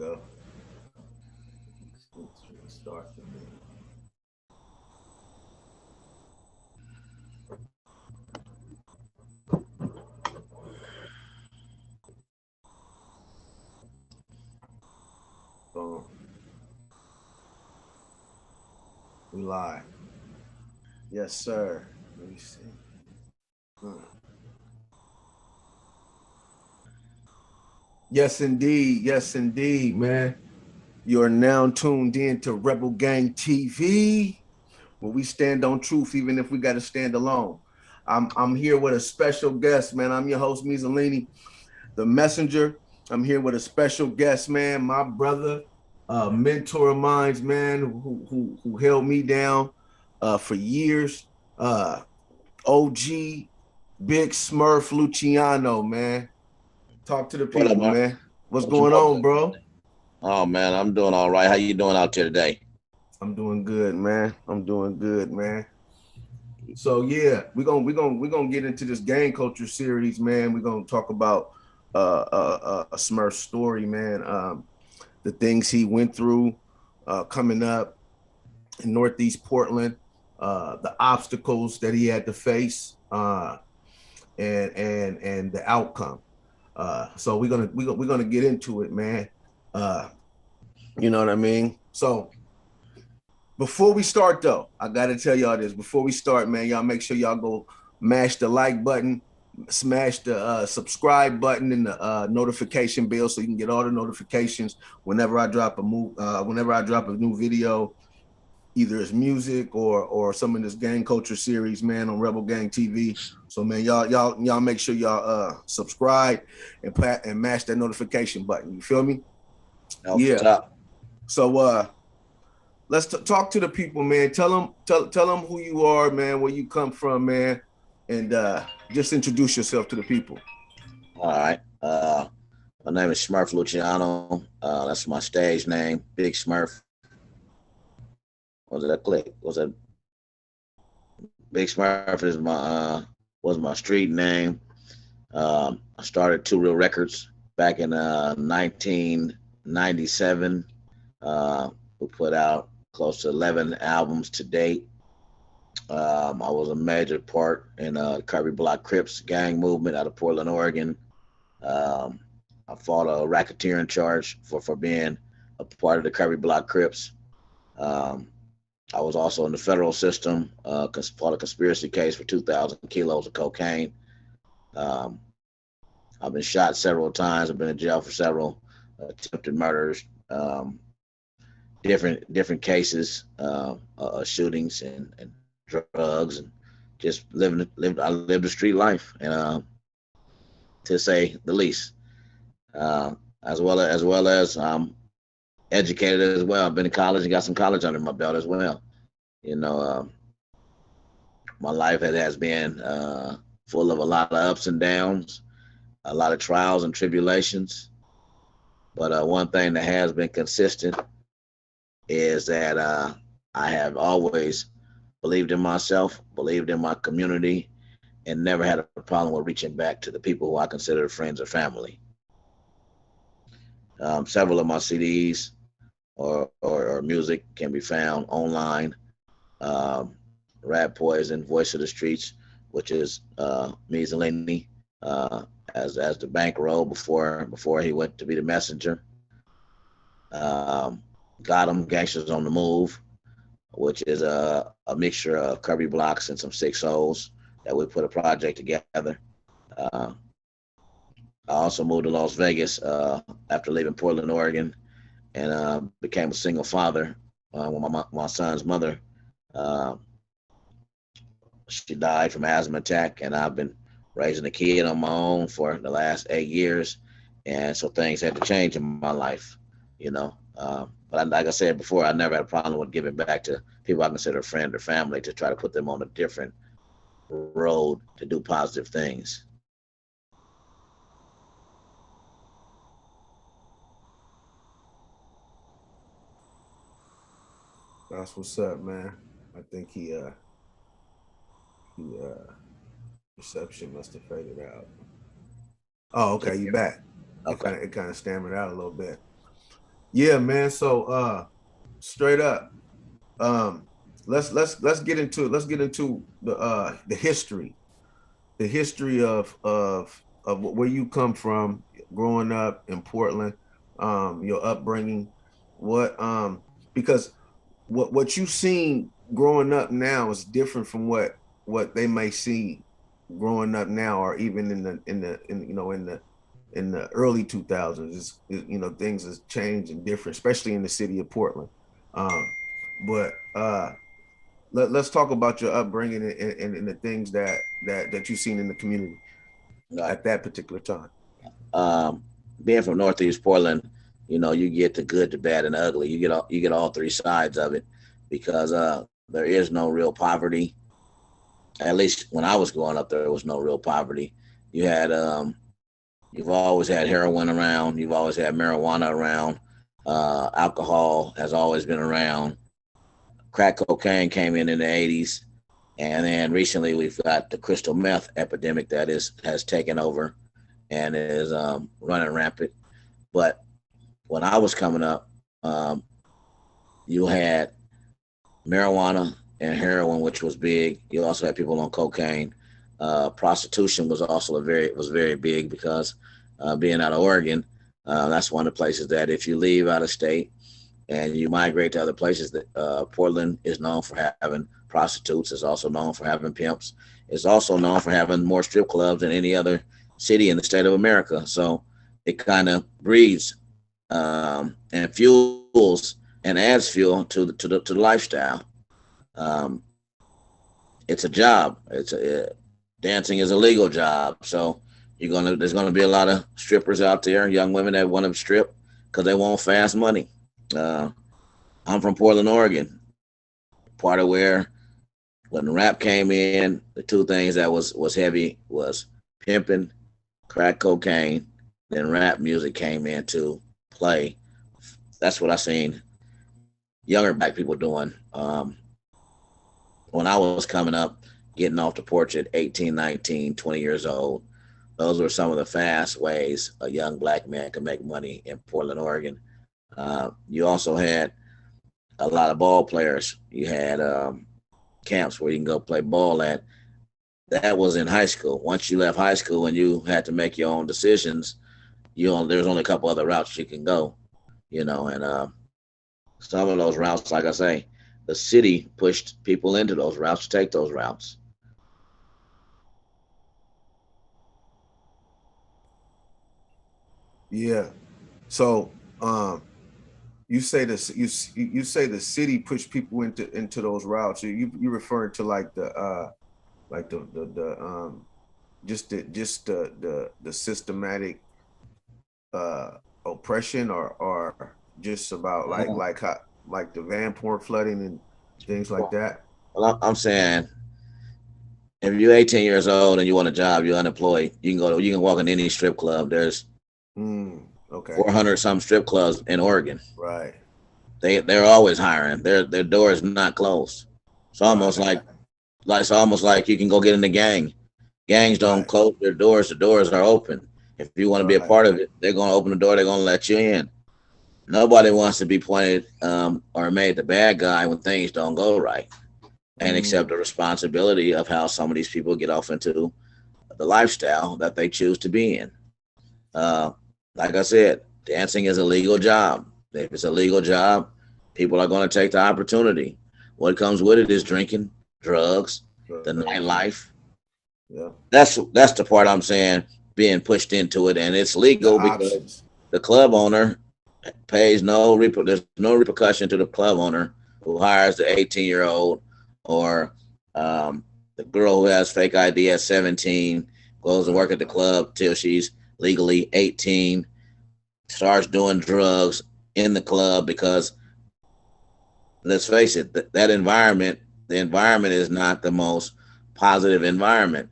go. Let's start the video. Boom. We live. Yes, sir. Let me see. Yes, indeed. Yes, indeed, man. You are now tuned in to Rebel Gang TV, where we stand on truth, even if we got to stand alone. I'm here with a special guest, man. I'm your host, Meezilini, the messenger. I'm here with a special guest, man, my brother, mentor of mine, man, who held me down for years. OG Big Smurf Luciano, man. Talk to the What up, people, man? man. What's What you going up on, to? bro? Oh man, I'm doing all right. How you doing out there today? I'm doing good, man. I'm doing good, man. So yeah, we're gonna get into this gang culture series, man. We're gonna talk about a Smurf story, man. The things he went through coming up in Northeast Portland, the obstacles that he had to face, and the outcome. So we're gonna get into it, man. Uh, you know what I mean? So before we start, though, I gotta tell y'all this. Before we start, man, y'all make sure y'all go mash the like button, smash the subscribe button, and the notification bell so you can get all the notifications whenever I drop a new video, either it's music or some of this gang culture series, man, on Rebel Gang TV. So man, y'all make sure y'all subscribe and mash that notification button. You feel me? Off the Yeah. top. So let's talk to the people, man. Tell them who you are, man, where you come from, man, and just introduce yourself to the people. All right. My name is Smurf Luciano. That's my stage name, Big Smurf. Was that click? Was that Big Smurf? Was my street name. I started Two Real Records back in 1997. We put out close to 11 albums to date. I was a major part in Blocc Crips gang movement out of Portland, Oregon. Um, I fought a racketeering charge for being a part of the Blocc Crips. Um, I was also in the federal system, fought a conspiracy case for 2,000 kilos of cocaine. Um, I've been shot several times. I've been in jail for several attempted murders, different cases, shootings and drugs, and just lived. I lived a street life, and to say the least. Uh, as well as educated as well. I've been in college and got some college under my belt as well. You know, my life has been full of a lot of ups and downs, a lot of trials and tribulations. But one thing that has been consistent is that I have always believed in myself, believed in my community, and never had a problem with reaching back to the people who I consider friends or family. Several of my CDs or music can be found online. Um, Rat Poison, Voice of the Streets, which is Meezilini, uh, as the bankroll before he went to be the messenger. Um, Got 'em, Gangsters on the Move, which is a mixture of Kirby Blocks and some six souls that we put a project together. Uh, I also moved to Las Vegas after leaving Portland, Oregon, and became a single father when my son's mother uh, she died from asthma attack, and I've been raising a kid on my own for the last 8 years, and so things had to change in my life, you know. Like I said before, I never had a problem with giving back to people I consider friend or family to try to put them on a different road to do positive things. That's what's up, man. I think he reception must have faded out. Oh, okay, you back. Okay. It kind of stammered out a little bit. Yeah, man. So straight up, um, let's get into it. Let's get into the history, of where you come from, growing up in Portland, your upbringing, what because what you seen growing up now is different from what they may see growing up now, or even in the early 2000s. Things has changed and different, especially in the city of Portland. But let's talk about your upbringing and the things that you've seen in the community Right. at that particular time. Um, Being from Northeast Portland, you get the good, the bad, and the ugly. You get all three sides of it because there is no real poverty. At least when I was growing up, there was no real poverty. You had you've always had heroin around. You've always had marijuana around. Alcohol has always been around. Crack cocaine came in the 80s, and then recently we've got the crystal meth epidemic that is has taken over and is running rampant. But when I was coming up, um, you had marijuana and heroin, which was big. You also had people on cocaine. Prostitution was also very big because being out of Oregon, that's one of the places that if you leave out of state and you migrate to other places, that Portland is known for having prostitutes. It's also known for having pimps. It's also known for having more strip clubs than any other city in the state of America. So it kind of breeds and fuels and adds fuel to the lifestyle. Um, it's a job. Dancing is a legal job, so there's gonna be a lot of strippers out there, young women that want to strip because they want fast money. Uh, I'm from Portland, Oregon, part of where when rap came in, the two things that was heavy was pimping, crack cocaine, then rap music came into play. That's what I seen younger black people doing. When I was coming up, getting off the porch at 18, 19, 20 years old, those were some of the fast ways a young black man could make money in Portland, Oregon. You also had a lot of ball players. You had camps where you can go play ball at. That was in high school. Once you left high school and you had to make your own decisions, there's only a couple other routes you can go, and some of those routes, like I say, the city pushed people into those routes to take those routes. Yeah. So you say this you say the city pushed people into those routes. You referring to like the the systematic uh oppression, or just about like how, like the Vanport flooding and things like that. Well, I'm saying if you're 18 years old and you want a job, you're unemployed. You can walk in any strip club. There's Okay. 400 some strip clubs in Oregon. Right. They're always hiring. Their door is not closed. It's almost Right. like you can go get in the gang. Gangs don't Right. close their doors. The doors are open. If you want to be a Right. part of it, they're going to open the door. They're going to let you in. Nobody wants to be pointed or made the bad guy when things don't go right, and accept the Mm, responsibility of how some of these people get off into the lifestyle that they choose to be in. Uh, like I said, dancing is a legal job. If it's a legal job, people are going to take the opportunity. What comes with it is drinking, drugs, the drugs. nightlife. Yeah. That's the part I'm saying being pushed into it, and it's The legal because options. the club owner pays there's no repercussion to the club owner who hires the 18-year-old or the girl who has fake ID at 17, goes to Right. work at the club till she's legally 18, starts doing drugs in the club because let's face it, that environment, the environment is not the most positive environment.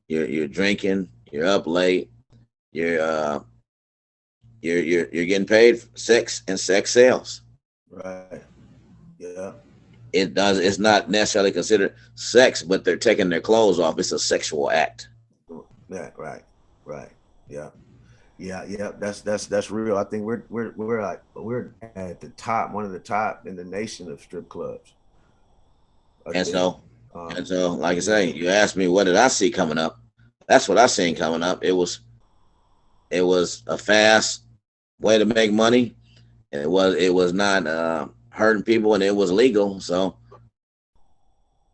You're drinking, you're up late, you're you're getting paid for sex and sex sales. Right. Yeah. It's not necessarily considered sex, but they're taking their clothes off. It's a sexual act. Yeah. Right. Right. Yeah. Yeah. That's real. I think we're at the top, one of the top in the nation of strip clubs. I And think. so, Um, and so, like I say, yeah. you asked me what did I see coming up. That's what I seen coming up. It was a fast way to make money. It was not hurting people, and it was legal. So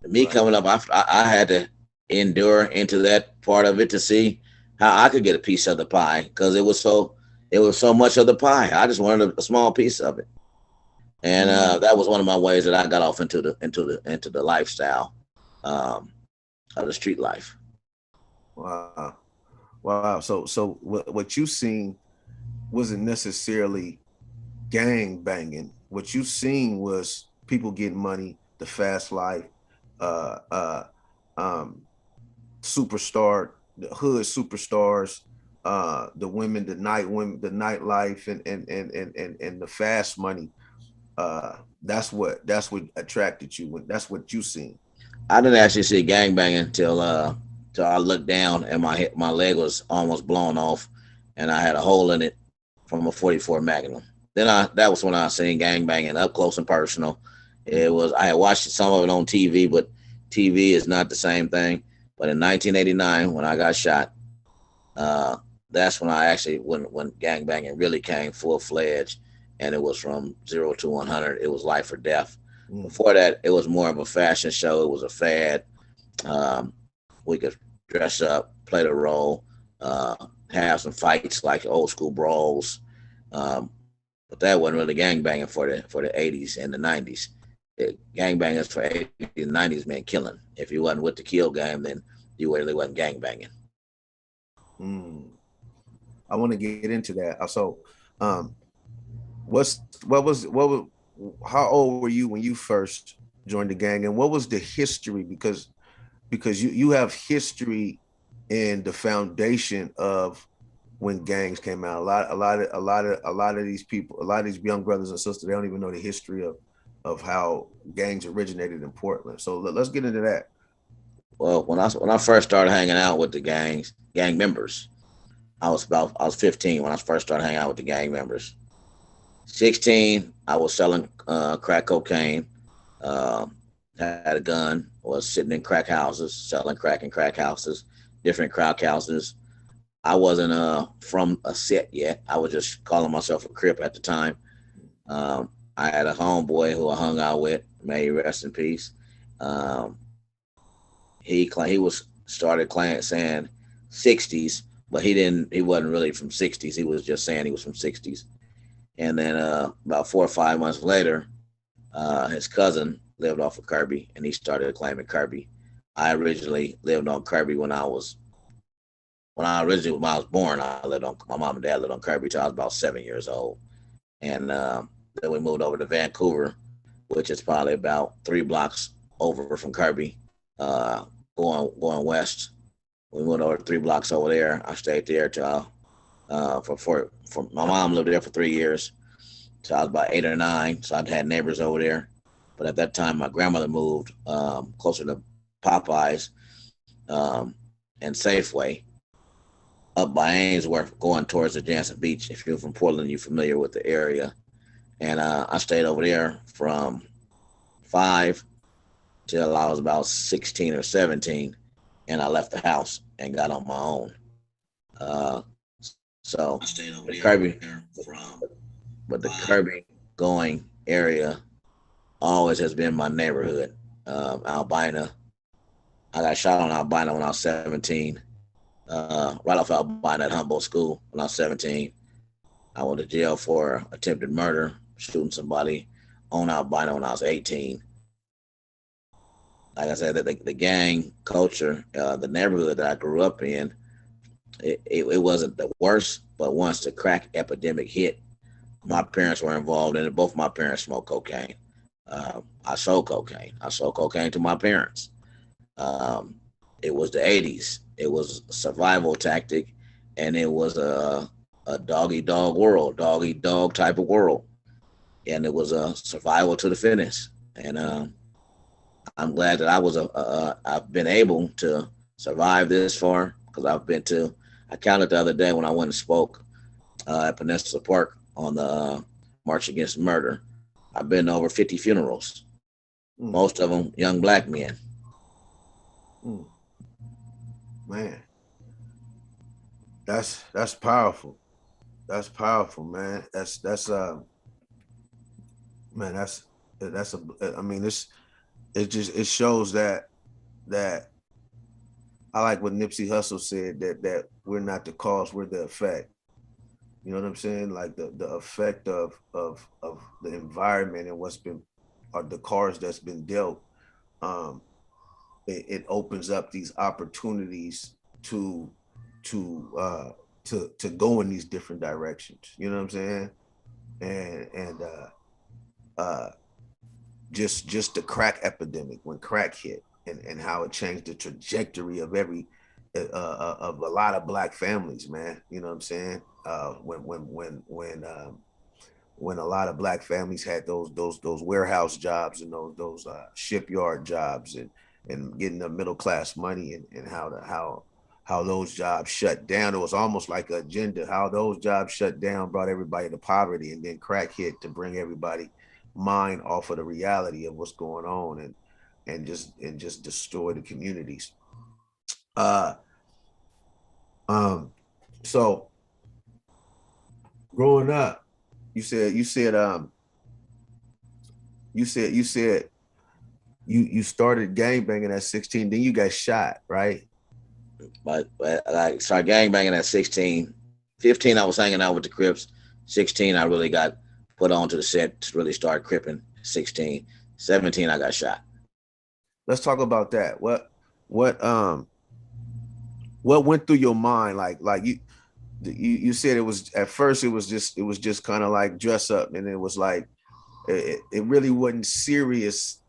me Right. coming up, I had to endure into that part of it to see how I could get a piece of the pie because it was so much of the pie. I just wanted a small piece of it, and Mm, that was one of my ways that I got off into the lifestyle um, of the street life. wow. Wow. So what you seen wasn't necessarily gang banging. What you seen was people getting money, the fast life, uh, uh, um, superstar, the hood superstars, the women, the nightlife, and the fast money. That's what attracted you. That's what you seen. I didn't actually see gangbanging till I looked down and my leg was almost blown off, and I had a hole in it from a 44 Magnum. Then that was when I seen gangbanging up close and personal. It was I had watched some of it on TV, but TV is not the same thing. But in 1989, when I got shot, uh, that's when I actually when gangbanging really came full fledged, and it was from 0 to 100. It was life or death. Mm, Before that, it was more of a fashion show. It was a fad. Um, we could dress up, play the role, uh, have some fights like old school brawls. Um, but that wasn't really gangbanging for the 80s and the 90s. Gangbangers for 80s and 90s meant killing. If you wasn't with the kill game, then you really wasn't gangbanging. mm. I want to get into that. So, um, what was how old were you when you first joined the gang, and what was the history? Because you have history in the foundation of when gangs came out. A lot of these people, a lot of these young brothers and sisters, they don't even know the history of how gangs originated in Portland. So let's get into that. Well, when I first started hanging out with the gang members, I was 15 when I first started hanging out with the gang members. 16, I was selling crack cocaine. Had a gun. Was sitting in crack houses, selling crack in crack houses, different crack houses. I wasn't from a set yet. I was just calling myself a Crip at the time. I had a homeboy who I hung out with. May he rest in peace. Um, he was started saying 60s, but he didn't. He wasn't really from 60s. He was just saying he was from 60s. And then about 4 or 5 months later, his cousin lived off of Kirby, and he started claiming Kirby. I originally lived on Kirby when I was born. I lived on my mom and dad lived on Kirby till I was about 7 years old, and then we moved over to Vancouver, which is probably about 3 blocks over from Kirby, uh, going west. We moved over 3 blocks over there. I stayed there till for my mom lived there for 3 years. So I was about 8 or 9. So I'd had neighbors over there. But at that time, my grandmother moved closer to Popeyes um, and Safeway up by Ainsworth, going towards the Jansen Beach. If you're from Portland, you're familiar with the area. And I stayed over there from 5 till I was about 16 or 17. And I left the house and got on my own. Uh, so I stayed over the there Kirby, from but the five. Kirby going area always has been my neighborhood. Albina, I got shot on Albina when I was 17. Right off Albina at Humboldt School when I was 17. I went to jail for attempted murder, shooting somebody on Albina when I was 18. Like I said, the gang culture, the neighborhood that I grew up in, it wasn't the worst, but once the crack epidemic hit, my parents were involved in it. Both my parents smoked cocaine. I sold cocaine. I sold cocaine to my parents. Um, it was the 80s. It was a survival tactic, and it was a dog eat dog world, dog eat dog type of world. And it was a survival to the fittest. And I'm glad that I've been able to survive this far because I counted the other day when I went and spoke. at Peninsula Park on the March Against Murder. I've been to over 50 funerals, Mm, most of them young black men. mm, man, that's powerful. That's powerful, man. That's man, that's a I mean this it just it shows that I like what Nipsey Hussle said that we're not the cause, we're the effect. You know what I'm saying? Like the effect of the environment and what's been or the cards that's been dealt. Um, it opens up these opportunities to to uh to go in these different directions. You know what I'm saying? And uh just the crack epidemic when crack hit and how it changed the trajectory of every of a lot of black families, man. You know what I'm saying? When a lot of black families had those warehouse jobs and those shipyard jobs and getting the middle class money and how those jobs shut down. It was almost like an agenda. How those jobs shut down brought everybody to poverty, and then crack hit to bring everybody mind off of the reality of what's going on and just destroy the communities. Uh um so growing up, you said you started gang banging at 16, then you got shot, right? But I started gang banging at 16. 15, I was hanging out with the Crips. 16, I really got put onto the set to really start cripping. 16, 17, I got shot. Let's talk about that. What what went through your mind? Like you said it was at first it was just kind of like dress up, and it was like it really wasn't serious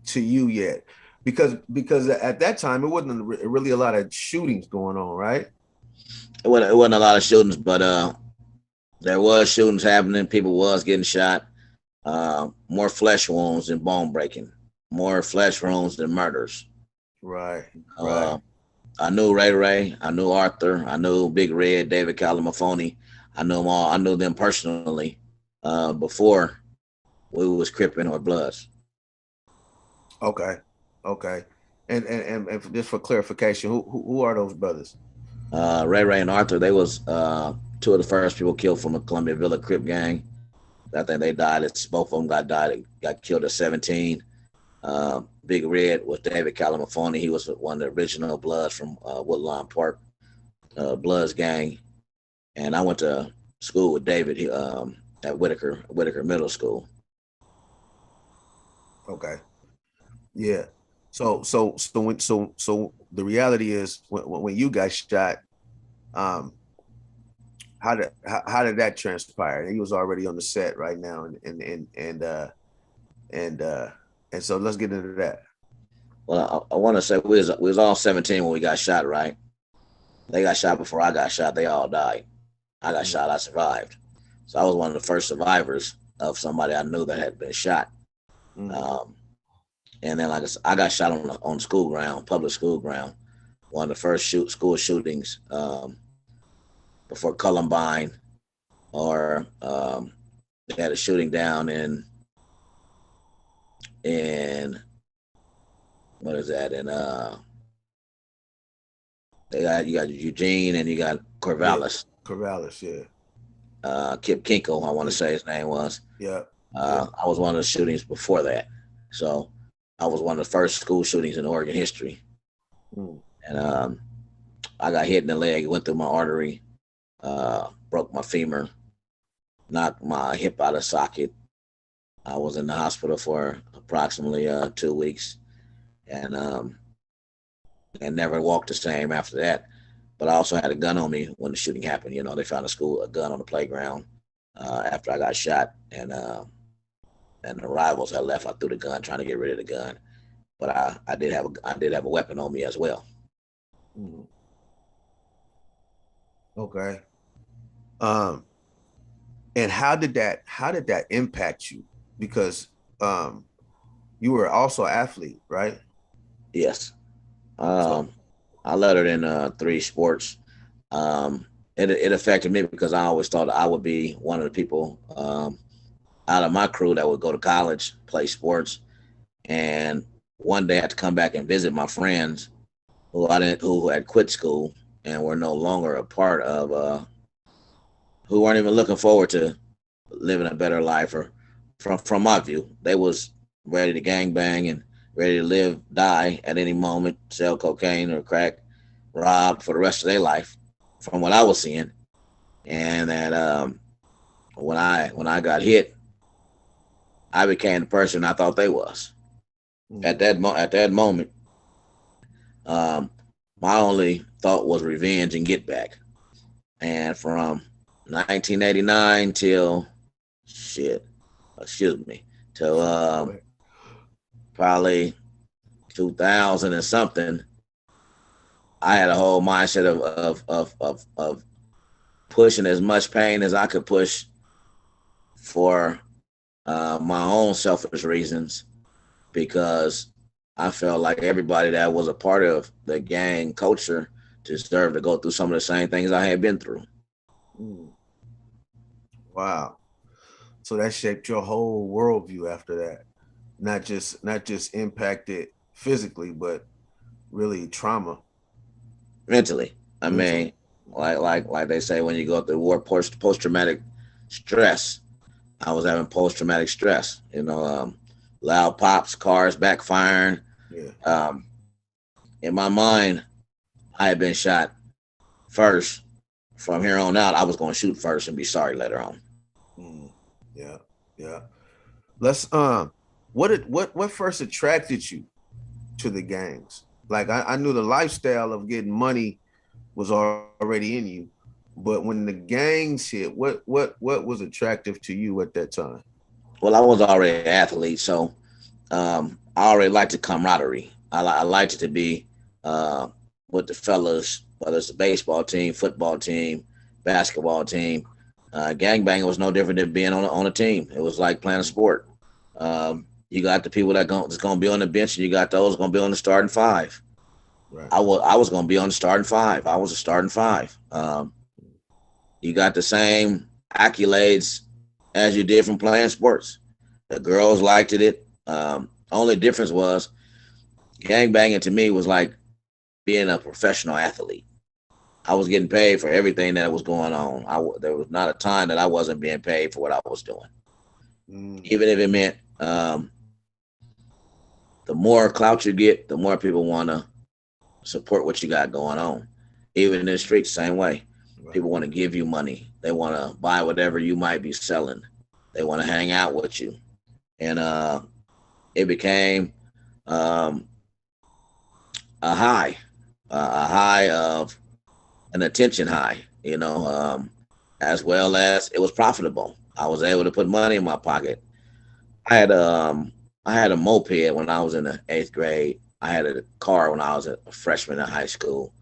to you yet because at that time it wasn't really a lot of shootings going on, right? It wasn't a lot of shootings, but there was shootings happening. People was getting shot. More flesh wounds than bone breaking. More flesh wounds than murders. Right, right. Uh, I knew Ray Ray. I knew Arthur. I knew Big Red, David Calamafoni. I knew them all. I knew them personally before we was Crippin' or Bloods. Okay, okay. And just for clarification, who are those brothers? Ray Ray and Arthur, they was two of the first people killed from the Columbia Villa Crip gang. I think they died. It's both of them got killed at 17. Big Red was David Calamafoni. He was one of the original Bloods from Woodlawn Park Bloods gang. And I went to school with David at Whitaker Middle School. Okay, yeah. So the reality is when you got shot, um, how did that transpire? He was already on the set right now, and uh, and so let's get into that. Well, I want to say we was all 17 when we got shot, right? They got shot before I got shot. They all died. I got Mm, shot. I survived. So I was one of the first survivors of somebody I knew that had been shot. mm, Um, and then, like I got shot on school ground, public school ground. One of the first school shootings before Columbine, or they had a shooting down in what is that? In you got Eugene and you got yeah, Corvallis. Corvallis. Yeah, Kip Kinko, I want to yeah, say his name was. yeah, yeah. I was one of the shootings before that. So I was one of the first school shootings in Oregon history. Mm, And I got hit in the leg, went through my artery, broke my femur, knocked my hip out of socket. I was in the hospital for approximately 2 weeks, and and never walked the same after that. But I also had a gun on me when the shooting happened. You know, they found a gun on the playground after I got shot, and the rivals had left. I threw the gun, trying to get rid of the gun, but I did have a weapon on me as well. mm. Okay. Um, and how did that impact you? Because um, you were also an athlete, right? Yes, So um, I lettered in three sports. Um, it affected me because I always thought I would be one of the people out of my crew that would go to college, play sports, and one day I had to come back and visit my friends who had quit school and were no longer a part of who weren't even looking forward to living a better life, or from my view they was ready to gang bang and ready to live die at any moment, sell cocaine or crack, rob for the rest of their life, from what I was seeing. And that when I got hit, I became the person I thought they was Mm. at that moment. um, my only thought was revenge and get back. And from 1989 till shit, excuse me, till Go ahead. probably 2000 and something, I had a whole mindset of pushing as much pain as I could push for my own selfish reasons, because I felt like everybody that was a part of the gang culture deserved to go through some of the same things I had been through. Mm. Wow. So that shaped your whole worldview after that. Not just impacted physically, but really trauma Mentally. I mentally. mean, like they say, when you go through war, post traumatic stress. I was having post traumatic stress. Loud pops, cars backfiring. Yeah. Um, in my mind, I had been shot first. From here on out, I was going to shoot first and be sorry later on. Mm. Yeah. Yeah. Let's what first attracted you to the gangs? Like I knew the lifestyle of getting money was already in you, but when the gangs hit, what was attractive to you at that time? Well, I was already an athlete, so I already liked the camaraderie. I liked it to be uh, with the fellas, whether it's a baseball team, football team, basketball team. Gangbanging was no different than being on a team. It was like playing a sport. You got the people that's going to be on the bench, and you got those going to be on the starting five. Right. I was going to be on the starting five. I was a starting five. You got the same accolades as you did from playing sports. The girls liked it. Only difference was gang banging to me was like being a professional athlete. I was getting paid for everything that was going on. There was not a time that I wasn't being paid for what I was doing, Mm. even if it meant the more clout you get, the more people want to support what you got going on. Even in the streets, same way. Right. People want to give you money. They want to buy whatever you might be selling. They want to hang out with you, and it became um, a high, a high of an attention high, as well as it was profitable. I was able to put money in my pocket. I had I had a moped when I was in the eighth grade. I had a car when I was a freshman in high school.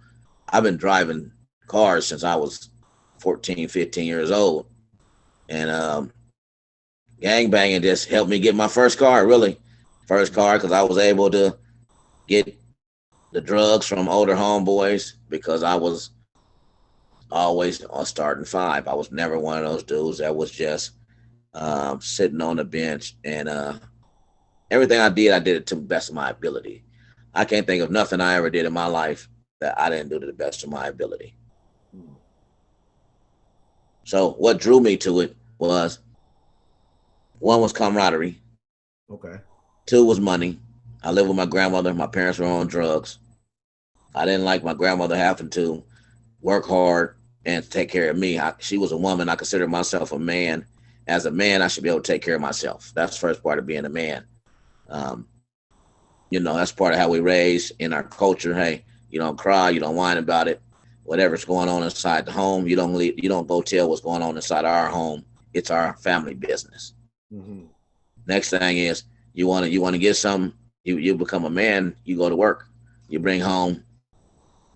I've been driving cars since I was 14, 15 years old. And gang banging just helped me get my first car, really. First car, because I was able to get the drugs from older homeboys, because I was always on starting five. I was never one of those dudes that was just sitting on the bench. And everything I did it to the best of my ability. I can't think of nothing I ever did in my life that I didn't do to the best of my ability. Mm. So what drew me to it was, one was camaraderie, Okay. two was money. I lived with my grandmother. My parents were on drugs. I didn't like my grandmother having to work hard and take care of me. She was a woman. I consider myself a man. As a man, I should be able to take care of myself. That's the first part of being a man. Um, that's part of how we raise in our culture. Hey, you don't cry, you don't whine about it. Whatever's going on inside the home, you don't go tell what's going on inside our home. It's our family business. Mm-hmm. Next thing is, you want to get something. You become a man. You go to work. You bring home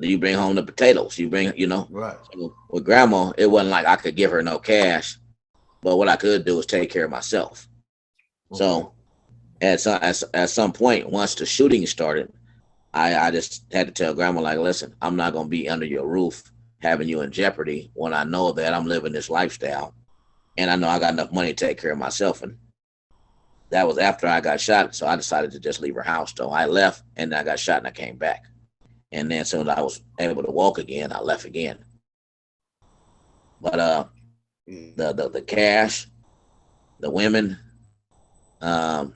you bring home the potatoes. You bring Right. So with grandma, it wasn't like I could give her no cash, but what I could do is take care of myself. Okay. So at some point, once the shooting started, I just had to tell grandma, like, listen, I'm not gonna be under your roof having you in jeopardy when I know that I'm living this lifestyle and I know I got enough money to take care of myself. And that was after I got shot. So I decided to just leave her house. So I left and I got shot and I came back. And then as soon as I was able to walk again, I left again. But the cash, the women, um,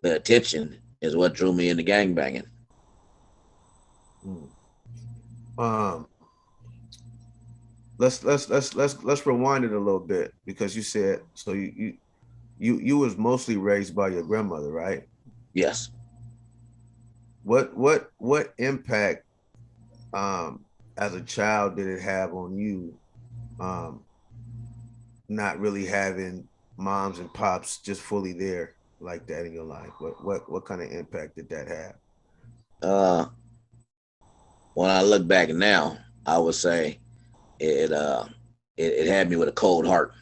the attention is what drew me into gangbanging. Mm. Um, let's rewind it a little bit because you said so you was mostly raised by your grandmother, right? Yes. What impact as a child did it have on you um not really having moms and pops just fully there like that in your life? What kind of impact did that have? Uh, when I look back now, I would say it it had me with a cold heart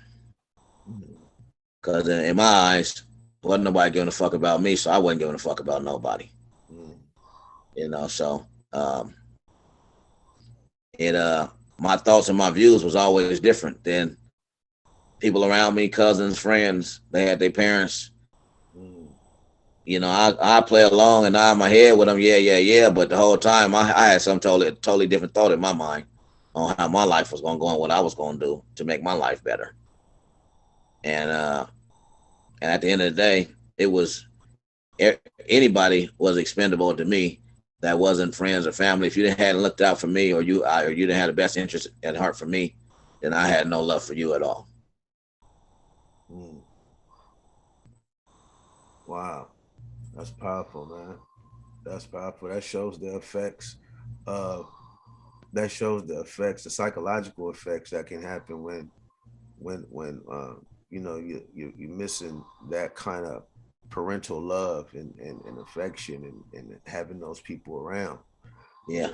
because in my eyes, wasn't nobody giving a fuck about me, so I wasn't giving a fuck about nobody. Mm. You know, so it my thoughts and my views was always different than people around me, cousins, friends. They had their parents. Mm. You know, I play along and nod my head with them, yeah, yeah, yeah. But the whole time, I had some totally different thought in my mind on how my life was going to go and what I was going to do to make my life better. And and at the end of the day, it was anybody was expendable to me that wasn't friends or family. If you hadn't looked out for me, or you didn't have the best interest at heart for me, then I had no love for you at all. Mm. Wow, that's powerful, man. That's powerful. That shows the effects of the psychological effects that can happen when you're missing that kind of parental love and affection and having those people around. Yeah.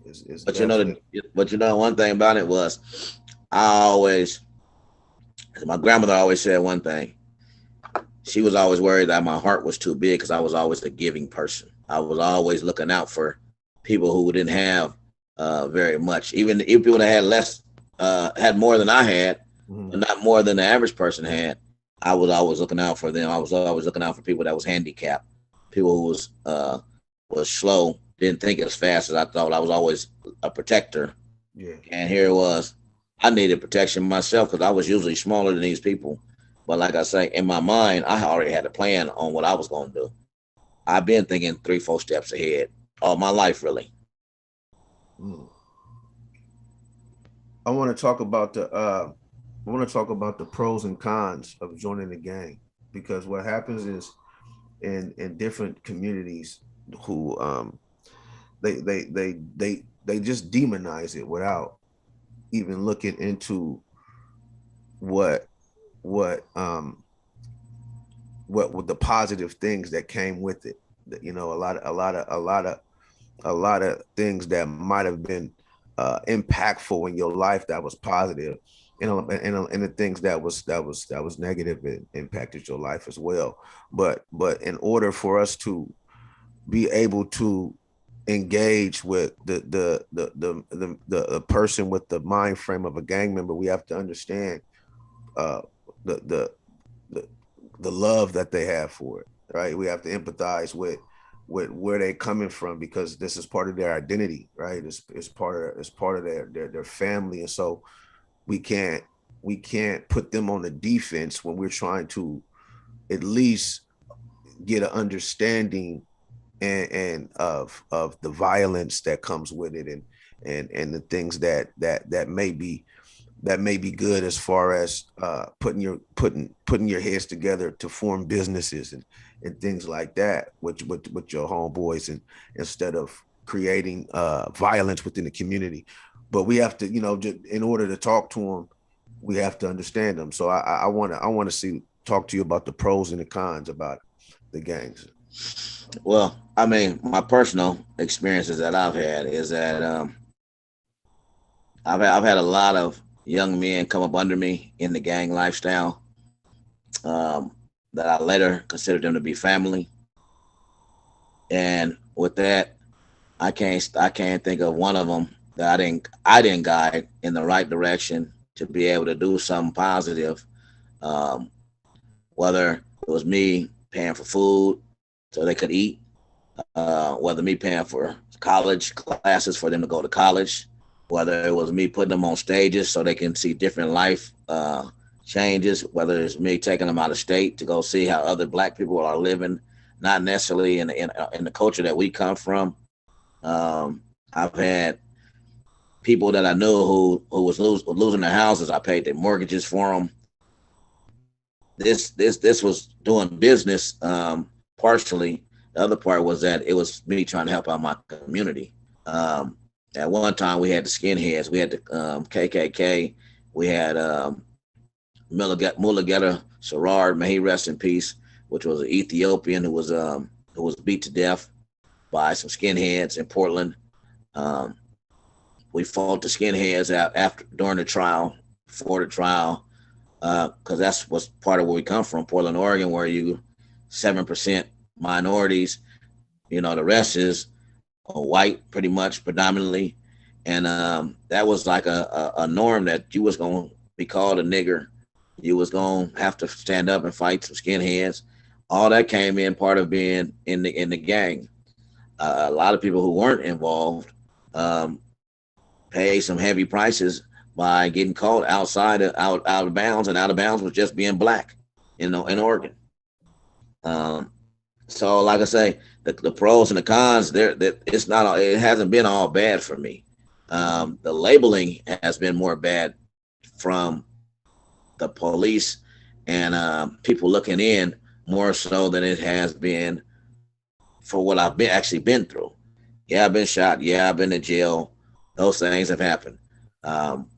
Yeah, is But you know, definitely. one thing about it was, I always, my grandmother always said one thing. She was always worried that my heart was too big because I was always a giving person. I was always looking out for people who didn't have very much. Even if people that had less, had more than I had, but Mhm. not more than the average person had. I was always looking out for them. I was always looking out for people that was handicapped, people who was slow, didn't think as fast as I thought. I was always a protector, Yeah. and here it was. I needed protection myself because I was usually smaller than these people. But like I say, in my mind, I already had a plan on what I was going to do. I've been thinking 3, 4 steps ahead all my life, really. Mm. I want to talk about the pros and cons of joining the gang because what happens is in different communities who they just demonize it without even looking into what what um what were the positive things that came with it. A lot of things that might have been impactful in your life that was positive, and the things that was negative and impacted your life as well. But in order for us to be able to engage with the person with the mind frame of a gang member, we have to understand uh, the the the the love that they have for it, right? We have to empathize with where they're coming from because this is part of their identity, right? It's part of their family, and so we can't we can't put them on the defense when we're trying to at least get an understanding and of the violence that comes with it and the things that may be good as far as putting your heads together to form businesses and things like that with your homeboys and instead of creating violence within the community. But we have to, just in order to talk to them, we have to understand them. So I want to see talk to you about the pros and the cons about the gangs. Well, I mean, my personal experiences that I've had is that I've had a lot of young men come up under me in the gang lifestyle, um, that I later considered them to be family. And with that, I can't think of one of them that I didn't guide in the right direction to be able to do something positive. Um, whether it was me paying for food so they could eat, whether me paying for college classes for them to go to college, whether it was me putting them on stages so they can see different life changes, whether it's me taking them out of state to go see how other black people are living, not necessarily in the culture that we come from. I've had people that I knew who was losing their houses. I paid their mortgages for them. This was doing business partially. The other part was that it was me trying to help out my community. At one time, we had the skinheads, we had the KKK, we had Mulugeta Sarard, may he rest in peace, which was an Ethiopian who was beat to death by some skinheads in Portland. Um, we fought the skinheads out after during the trial, before the trial, because that's what's part of where we come from, Portland, Oregon, where you 7% minorities. You know, the rest is white, pretty much predominantly, and that was like a norm that you was gonna be called a nigger, you was gonna have to stand up and fight some skinheads. All that came in part of being in the gang. A lot of people who weren't involved um, paid some heavy prices by getting caught out of bounds, and out of bounds was just being black, you know, in Oregon. Um, so, like I say, the pros and the cons, that it's not, it hasn't been all bad for me. The labeling has been more bad from the police and people looking in more so than it has been for what I've been actually been through. Yeah, I've been shot. Yeah, I've been in jail. Those things have happened. Um,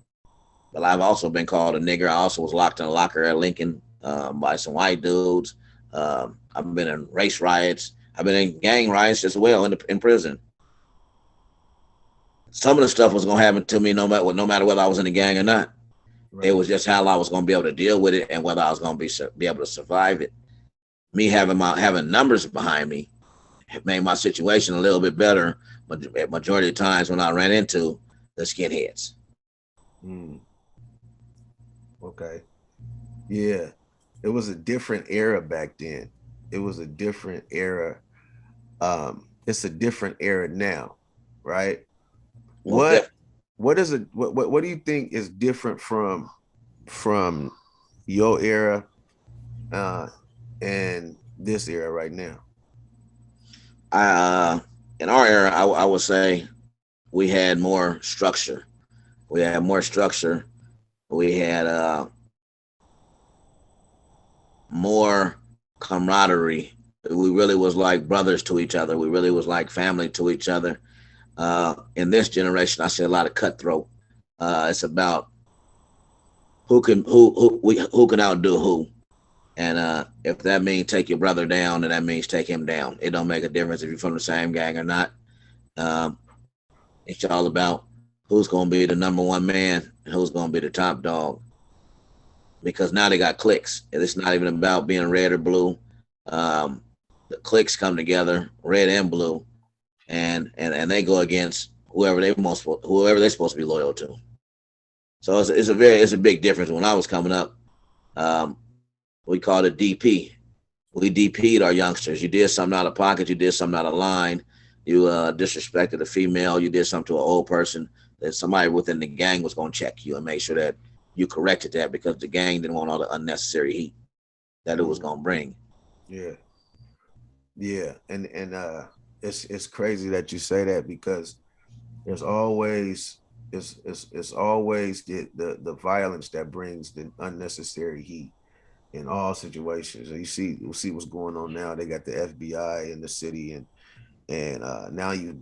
but I've also been called a nigger. I also was locked in a locker at Lincoln by some white dudes. I've been in race riots. I've been in gang riots as well in prison. Some of the stuff was gonna happen to me no matter whether I was in the gang or not. It Right. was just how I was gonna be able to deal with it and whether I was gonna be able to survive it. Me having numbers behind me made my situation a little bit better. But at majority of times when I ran into the skinheads. Mm, okay. Yeah. It was a different era back then. It was a different era. It's a different era now, right? Most What definitely. what is it what do you think is different from your era uh and this era right now? I in our era, I would say we had more structure. We had more structure. We had more camaraderie. We really was like brothers to each other. We really was like family to each other. In this generation, I see a lot of cutthroat. It's about who can outdo who, and if that means take your brother down, then that means take him down. It don't make a difference if you're from the same gang or not. Um, it's all about who's going to be the number one man and who's going to be the top dog. Because now they got clicks. It's not even about being red or blue. Um, the cliques come together, red and blue, and they go against whoever they're supposed to be loyal to. So it's a big difference. When I was coming up, um, we called it DP. We DP'd our youngsters. You did something out of pocket. You did something out of line. You disrespected a female. You did something to an old person. That somebody within the gang was going to check you and make sure that you corrected that because the gang didn't want all the unnecessary heat that it was Mm, going to bring. yeah. Yeah. And it's crazy that you say that because there's always it's always the violence that brings the unnecessary heat in all situations. And you see what's going on now. They got the FBI in the city, and now you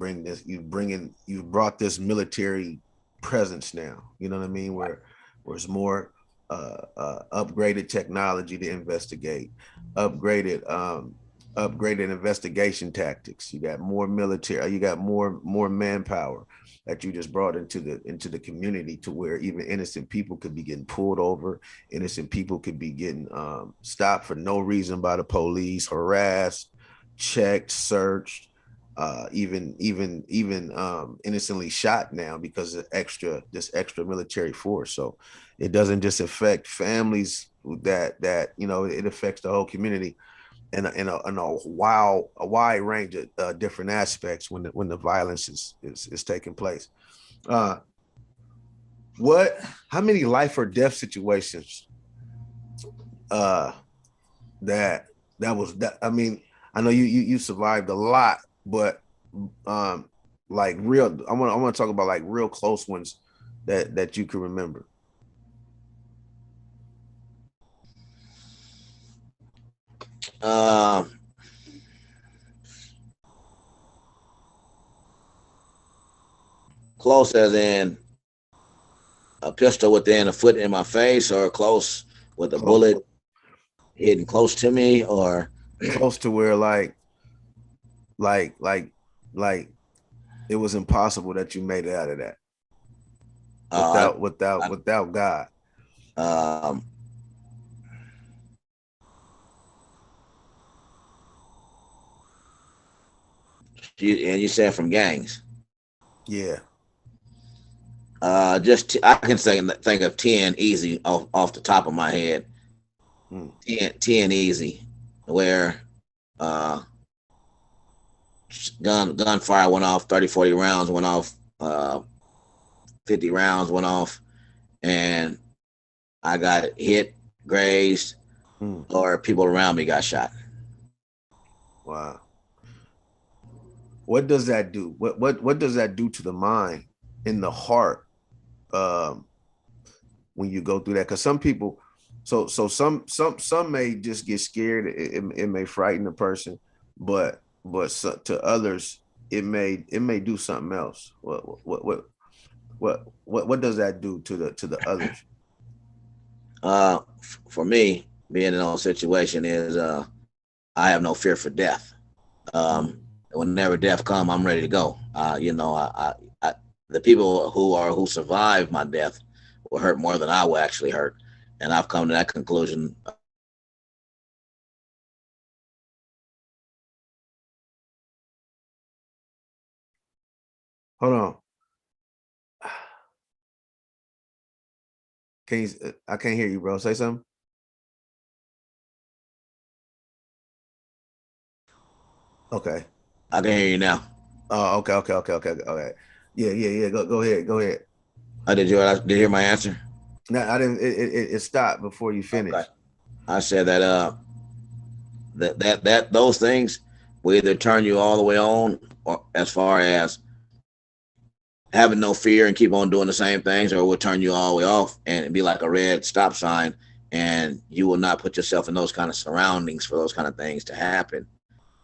brought this military presence now. You know what I mean? Where it's more upgraded technology to investigate, upgraded upgraded investigation tactics. You got more military. You got more manpower that you just brought into the community to where even innocent people could be getting pulled over, innocent people could be getting stopped for no reason by the police, harassed, checked, searched. even innocently shot now because of this extra military force. So it doesn't just affect families that it affects the whole community in a wide range of different aspects when the violence is taking place. Uh, how many life or death situations uh that I mean, I know you survived a lot, but um like real I want to talk about like real close ones that you can remember. Um, Close as in a pistol within a foot in my face, or close with a Close bullet hitting close to me, or close to where like like like it was impossible that you made it out of that uh, without God. I, and you said from gangs. Yeah. I can say think of 10 easy off the top of my head. Mm. 10 easy, where uh, gunfire went off, 30, 40 rounds went off, 50 rounds went off, and I got hit, grazed, Mm. or people around me got shot. Wow. What does that do? What does that do to the mind in the heart um when you go through that? Because some people, some may just get scared. It may frighten the person, to others it may do something else. What does that do to the others? For me, being in a situation is I have no fear for death. Mm. Whenever death come, I'm ready to go. The people who survive my death will hurt more than I will actually hurt, and I've come to that conclusion. Hold on. I can't hear you, bro. Say something. Okay. I can hear you now. Oh, okay. Yeah. Go ahead. Go ahead. Did you hear my answer? No, I didn't. It stopped before you Okay. finished. I said that those things will either turn you all the way on, or as far as having no fear and keep on doing the same things, or it will turn you all the way off and be like a red stop sign, and you will not put yourself in those kind of surroundings for those kind of things to happen,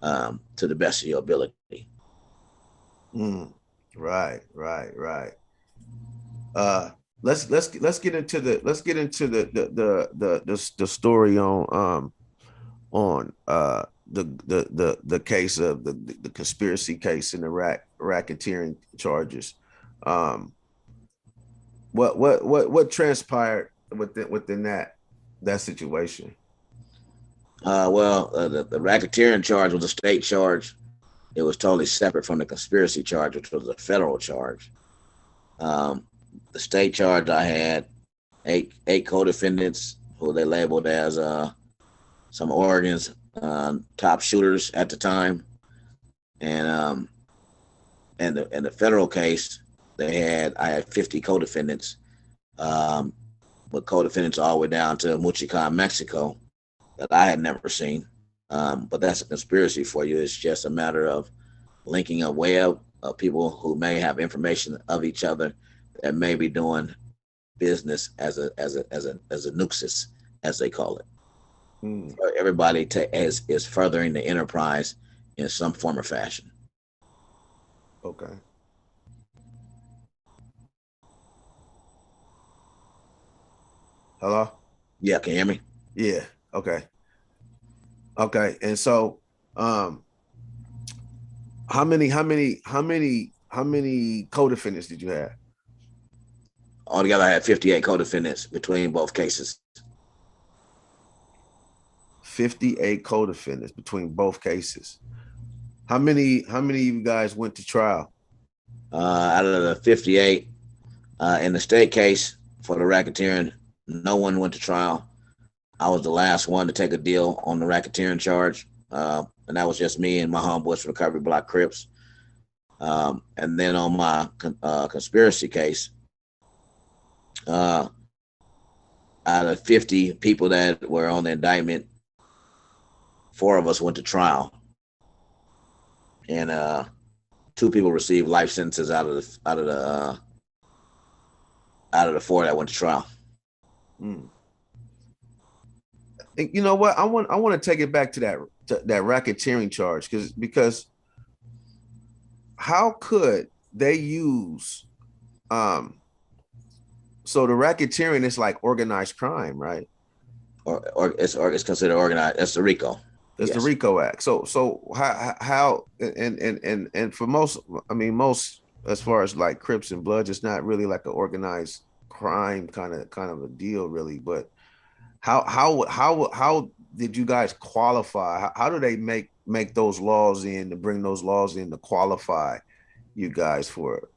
to the best of your ability. Mm, right. Uh, let's get into the story on the case of the conspiracy case in the racketeering charges. Um, what transpired within that situation? The racketeering charge was a state charge. It was totally separate from the conspiracy charge, which was a federal charge. Um, the state charge, I had eight co-defendants who they labeled as some of Oregon's top shooters at the time, and the federal case, I had 50 co-defendants, um, with co-defendants all the way down to Muchican, Mexico, that I had never seen. But that's a conspiracy for you. It's just a matter of linking a web of people who may have information of each other that may be doing business as a nuxus, as they call it. Mm, Everybody is furthering the enterprise in some form or fashion. okay. Hello. Yeah, can you hear me? Yeah. Okay. Okay. And so, um, how many co-defendants did you have? Altogether, I had 58 co-defendants between both cases. 58 co-defendants between both cases. How many of you guys went to trial? Out of the 58 in the state case for the racketeering, no one went to trial. I was the last one to take a deal on the racketeering charge, and that was just me and my homeboys from Recovery Block Crips. And then on my conspiracy case, uh, out of 50 people that were on the indictment, 4 of us went to trial, and two people received life sentences out of the 4 that went to trial. Mm. You know what? I want to take it back to that racketeering charge because how could they use um so the racketeering is like organized crime, right? Or it's considered organized. That's the RICO. There's the Yes. RICO Act. So how and for most, I mean most as far as like Crips and Bloods, it's not really like an organized crime kind of a deal, really. But how did you guys qualify? How do they make those laws in to bring those laws in to qualify you guys for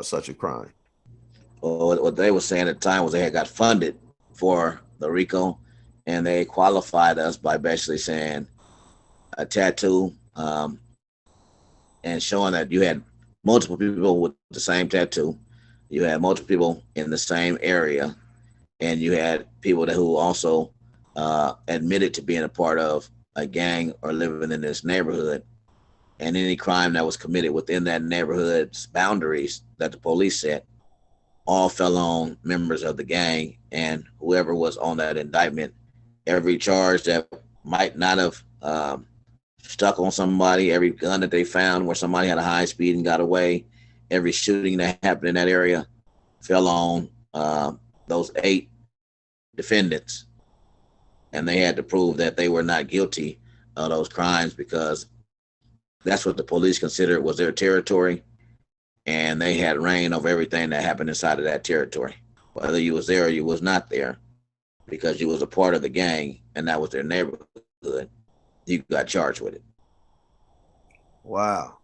such a crime? Well, what they were saying at the time was they had got funded for the RICO, and they qualified us by basically saying a tattoo, and showing that you had multiple people with the same tattoo, you had multiple people in the same area, and you had people who also admitted to being a part of a gang or living in this neighborhood, and any crime that was committed within that neighborhood's boundaries that the police set all fell on members of the gang, and whoever was on that indictment, every charge that might not have stuck on somebody, every gun that they found where somebody had a high speed and got away, every shooting that happened in that area fell on those 8 defendants, and they had to prove that they were not guilty of those crimes because that's what the police considered was their territory, and they had reign over everything that happened inside of that territory, whether you was there or you was not there, because you was a part of the gang and that was their neighborhood. You got charged with it. Wow,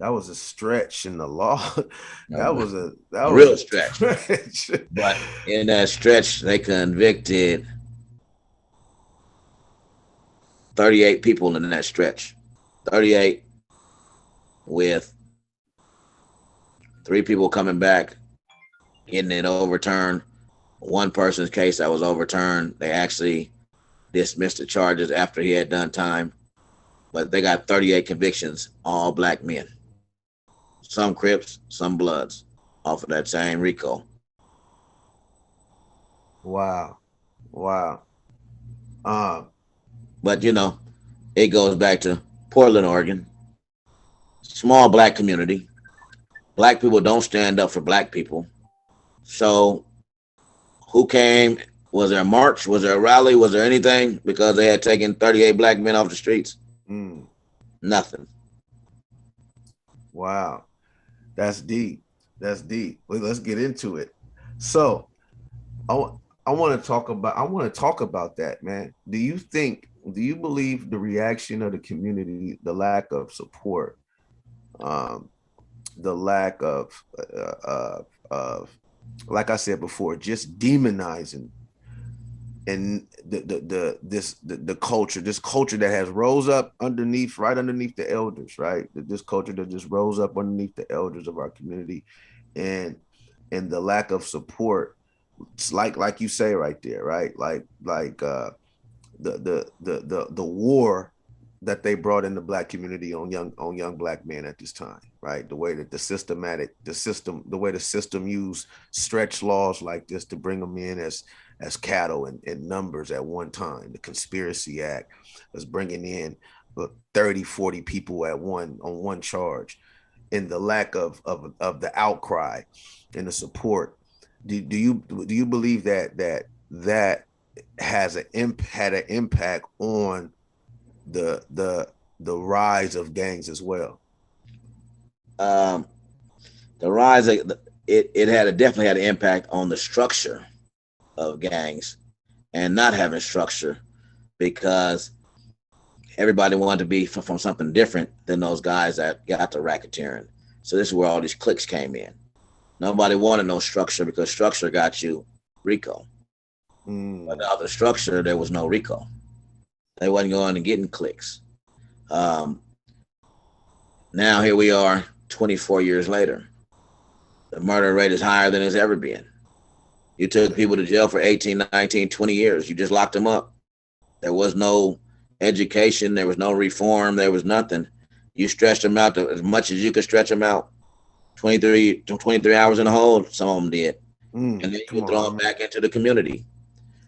that was a stretch in the law. A That was real a stretch. stretch. But in that stretch, they convicted 38 people in that stretch. 38 with 3 people coming back, getting it overturned. One person's case that was overturned, they actually dismissed the charges after he had done time. But they got 38 convictions, all black men. Some Crips, some Bloods, off of that same RICO. Wow, wow. Um, But it goes back to Portland, Oregon. Small black community. Black people don't stand up for black people. So who came? Was there a march? Was there a rally? Was there anything? Because they had taken 38 black men off the streets? mm, Nothing. wow, that's deep. That's deep. Let's get into it. So I, I want to talk about that, man. Do you believe the reaction of the community, the lack of support, um, the lack of like I said before, just demonizing and the culture, this culture that has rose up right underneath the elders, right? This culture that just rose up underneath the elders of our community, and the lack of support. It's like you say right there, right? Like the war that they brought in the black community on young black men at this time, right? The way that the way the system used stretch laws like this to bring them in as cattle in numbers at one time. The Conspiracy Act was bringing in 30, 40 people at one charge, and the lack of the outcry and the support. Do you believe that had an impact on the rise of gangs as well? Um, the rise of it had definitely had an impact on the structure of gangs and not having structure, because everybody wanted to be from something different than those guys that got the racketeering. So this is where all these cliques came in. Nobody wanted no structure because structure got you RICO. Without the structure, there was no RICO. They wasn't going to get in cliques. Um, Now here we are 24 years later. The murder rate is higher than it's ever been. You took people to jail for 18, 19, 20 years. You just locked them up. There was no education. There was no reform. There was nothing. You stretched them out as much as you could stretch them out. 23 hours in the hole, some of them did. And then you throw them back into the community.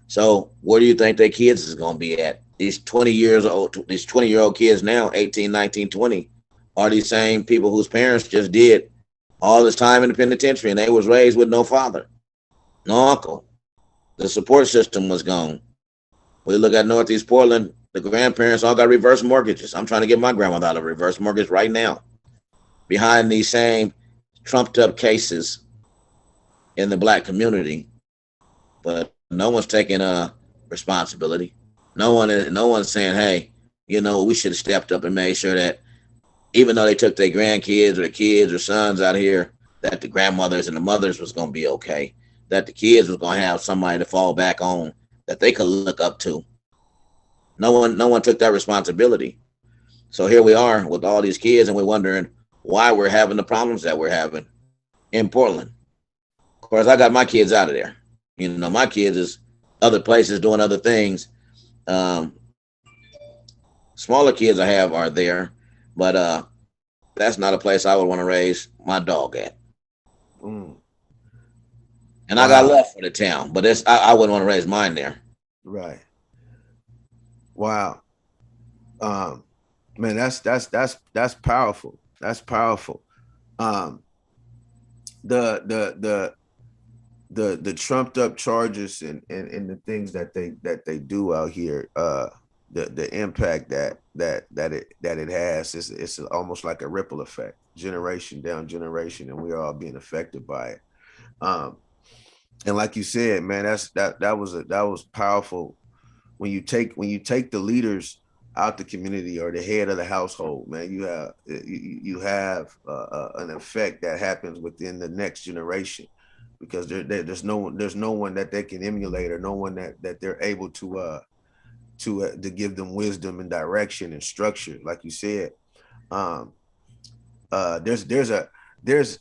So where do you think their kids is going to be at? These 20-year-old kids now, 18, 19, 20, are these same people whose parents just did all this time in the penitentiary and they was raised with no father, no uncle. The support system was gone. We look at Northeast Portland, the grandparents all got reverse mortgages. I'm trying to get my grandmother out of a reverse mortgage right now. Behind these same trumped up cases in the black community, but no one's taking responsibility. No one's saying, hey, we should have stepped up and made sure that even though they took their grandkids or the kids or sons out here, that the grandmothers and the mothers was going to be okay, that the kids was going to have somebody to fall back on that they could look up to. No one took that responsibility. So here we are with all these kids, and we're wondering why we're having the problems that we're having in Portland. Of course, I got my kids out of there. My kids is other places doing other things. Smaller kids I have are there, but that's not a place I would want to raise my dog at. And I got love for the town, but I wouldn't want to raise mine there. Right. Wow. Man, that's powerful. That's powerful. The trumped up charges and the things that they do out here, the impact that it has it's almost like a ripple effect, generation down generation, and we're all being affected by it. And like you said, man, that was powerful. When you take the leaders out the community or the head of the household, man, you have an effect that happens within the next generation, because there's no one that they can emulate, or no one that they're able to give them wisdom and direction and structure. Like you said, there's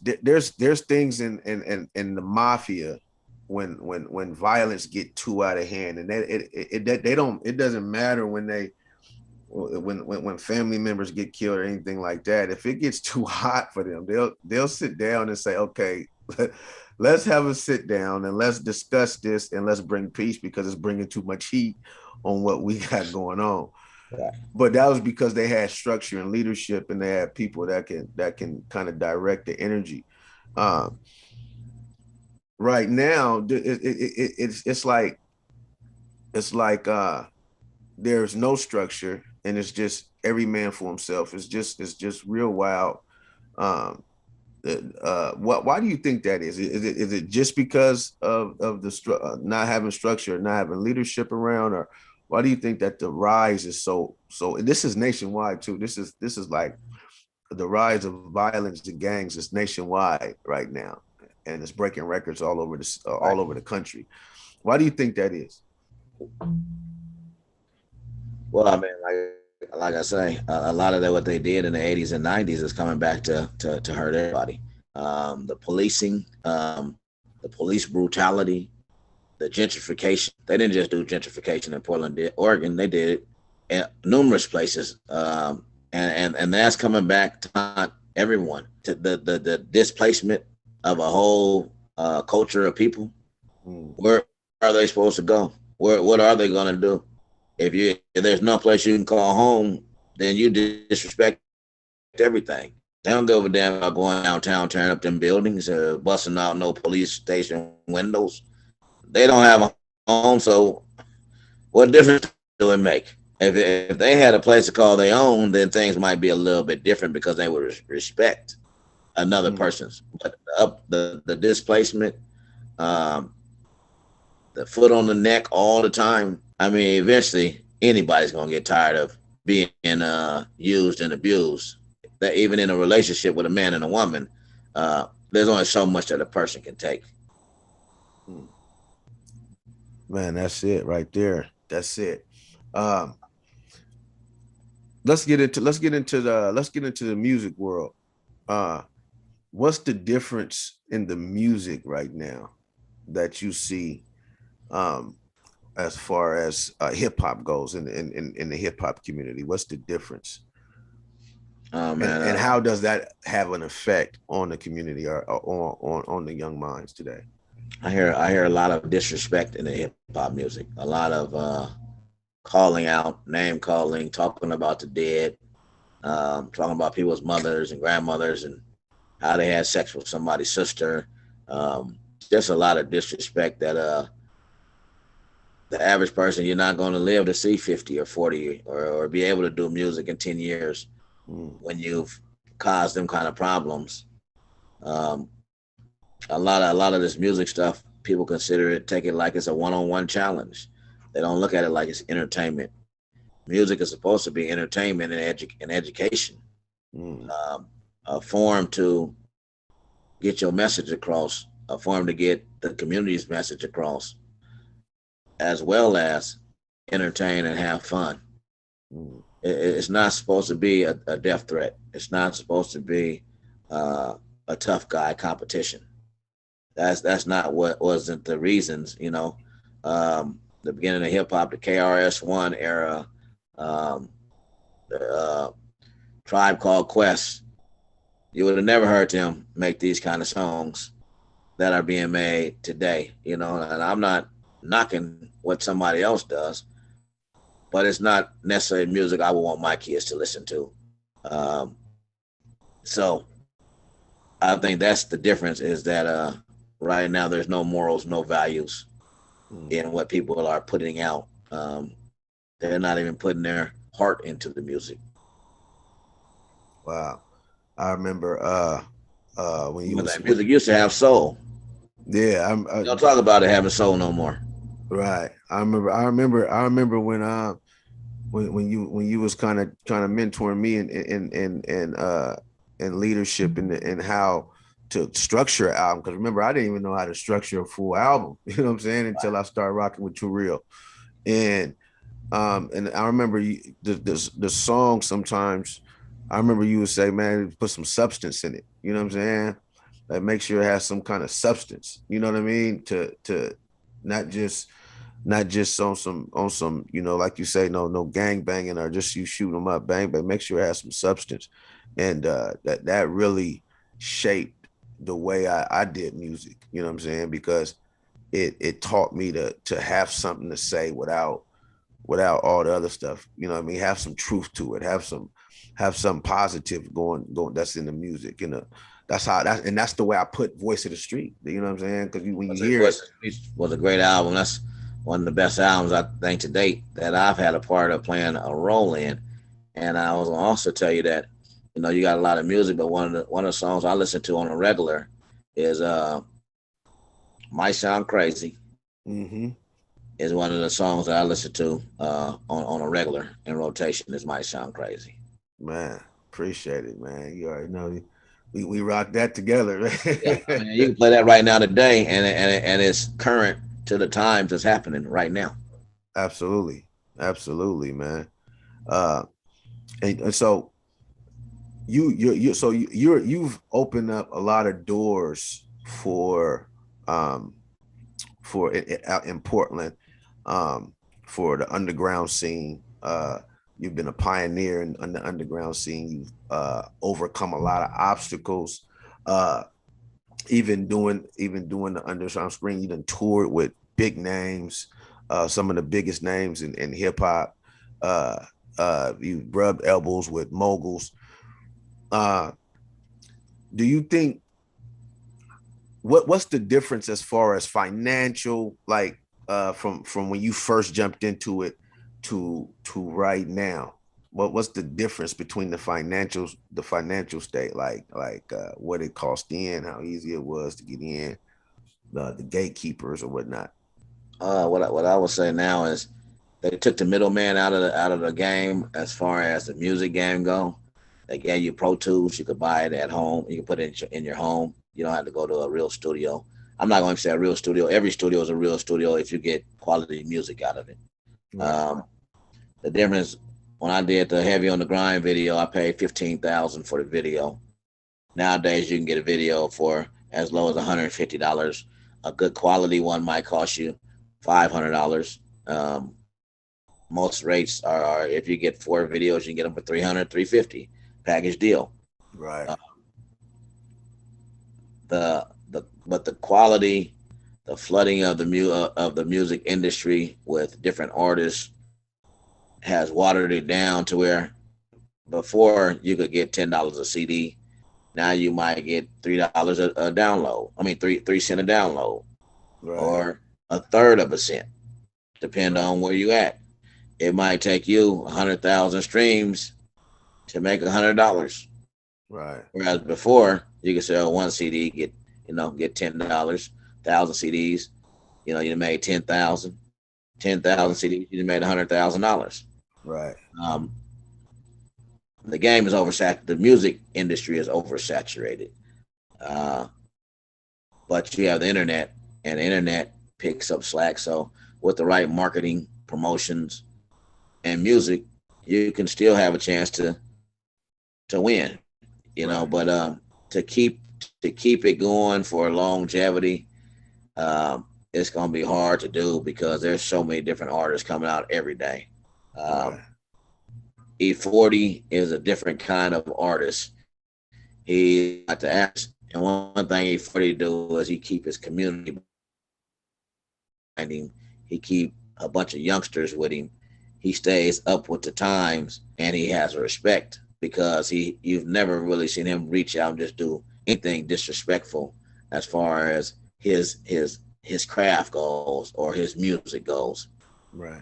things in the mafia when violence get too out of hand, and it doesn't matter when family members get killed or anything like that. If it gets too hot for them, they'll sit down and say, okay, let's have a sit down and let's discuss this and let's bring peace, because it's bringing too much heat on what we got going on. Yeah. But that was because they had structure and leadership, and they had people that can kind of direct the energy. Right now, it's like there's no structure, and it's just every man for himself. It's just real wild. Why do you think that is? Is it just because of the not having structure, not having leadership around, or why do you think that the rise is so? And this is nationwide too. This is like the rise of violence and gangs is nationwide right now, and it's breaking records all over the country. Why do you think that is? Well, I mean, like I say, a lot of what they did in the 80s and 90s is coming back to hurt everybody. The policing, the police brutality, the gentrification. They didn't just do gentrification in Portland, Oregon. They did it in numerous places, and that's coming back to haunt everyone. To the displacement of a whole culture of people. Where are they supposed to go? What are they going to do? If there's no place you can call home, then you disrespect everything. They don't give a damn about going downtown, tearing up them buildings, busting out no police station windows. They don't have a home, so what difference do it make? If they had a place to call their own, then things might be a little bit different, because they would respect another person's. But the displacement, the foot on the neck all the time. I mean, eventually anybody's gonna get tired of being used and abused. That even in a relationship with a man and a woman, there's only so much that a person can take. Mm. Man, that's it right there. That's it. Um, let's get into the music world. Uh, what's the difference in the music right now that you see, um, as far as hip hop goes in the hip hop community? What's the difference, Oh and man, how does that have an effect on the community, or on the young minds today? I hear a lot of disrespect in the hip hop music. A lot of calling out, name calling, talking about the dead, talking about people's mothers and grandmothers and how they had sex with somebody's sister. Just a lot of disrespect that the average person, you're not going to live to see 50 or 40 or be able to do music in 10 years Mm, when you've caused them kind of problems. Um, a lot of this music stuff, people consider it, take it like it's a one-on-one challenge. They don't look at it like it's entertainment. Music is supposed to be entertainment and education, mm, um, a form to get your message across, a form to get the community's message across, as well as entertain and have fun. mm. It's not supposed to be a death threat. It's not supposed to be uh, a tough guy competition. That's not what wasn't the reasons. The beginning of hip hop, the KRS-One era, um, the Tribe Called Quest. You would have never heard them make these kind of songs that are being made today. And I'm not knocking what somebody else does, but it's not necessarily music I would want my kids to listen to. Um, so I think that's the difference, is that right now there's no morals, no values Mm. in what people are putting out. They're not even putting their heart into the music. Wow. I remember when you But was that music used to have soul. yeah, You don't talk about it having soul no more. right. I remember when you was kind of mentoring me in leadership, and how to structure an album, because remember, I didn't even know how to structure a full album. You know what I'm saying? Until I started rocking with Too Real. And I remember the song sometimes. I remember you would say, "Man, put some substance in it." You know what I'm saying? Like, make sure it has some kind of substance. You know what I mean? To not just not just on some, like you say, no gang banging, or just you shoot them up, bang, but make sure it has some substance. And that really shaped the way I did music. You know what I'm saying? Because it taught me to have something to say without all the other stuff. You know what I mean? Have some truth to it. Have some positive going that's in the music. That's the way I put Voice of the Street. You know what I'm saying? Because when I you say hear it, Voice of the Streets was a great album. That's one of the best albums I think to date that I've had a part of playing a role in. And I was gonna also tell you that, you got a lot of music, but one of the songs I listen to on a regular is "Might Sound Crazy." mm-hmm, Is one of the songs that I listen to on a regular in rotation. Is "Might Sound Crazy." man, appreciate it, man. You already know we rock that together, Yeah, I man. mean, you can play that right now today, and it's current to the times that's happening right now. Absolutely, absolutely, man. Uh, and so you've opened up a lot of doors um for it out in Portland, um for the underground scene. You've been a pioneer in the underground scene. You've overcome a lot of obstacles. Uh, even doing the underground screen, you done toured with big names, some of the biggest names in hip hop. Uh, you rubbed elbows with moguls. Uh, do you think what's the difference as far as financial, like, from when you first jumped into it to right now? What's the difference between the financial state, like what it cost in, how easy it was to get in, the gatekeepers or whatnot? What I would say now is, They took the middleman out of the game as far as the music game go. They gave you Pro Tools. You could buy it at home. You can put it in your home. You don't have to go to a real studio. I'm not going to say a real studio. Every studio is a real studio if you get quality music out of it. Right. Um, the difference when I did the Heavy on the Grind video, I paid 15,000 for the video. Nowadays, you can get a video for as low as $150. A good quality one might cost you $500. Most rates are if you get 4 videos, you can get them for 300, 350 package deal. Right. Uh, but the quality, the flooding of the music industry with different artists has watered it down to where before you could get $10 a CD. Now you might get $3 a download. I mean, three cent a download, Right. or a third of a cent, depending Right. on where you at. It might take you 100,000 streams to make $100. Right. Whereas before, you could sell one CD, get $10, 1,000 CDs. You made 10,000, 10,000 Right. CDs. You made $100,000. Right. Um, the game is oversaturated. The music industry is oversaturated. Uh, but you have the internet, and the internet picks up slack. So with the right marketing, promotions, and music, you can still have a chance to win. Right. But to keep to keep it going for longevity, it's gonna be hard to do because there's so many different artists coming out every day. Right. Um, E40 is a different kind of artist. He got to ask, and one thing E40 do is he keep his community behind him. He keep a bunch of youngsters with him. He stays up with the times, and he has respect because you've never really seen him reach out and just do anything disrespectful as far as his craft goes or his music goes. Right.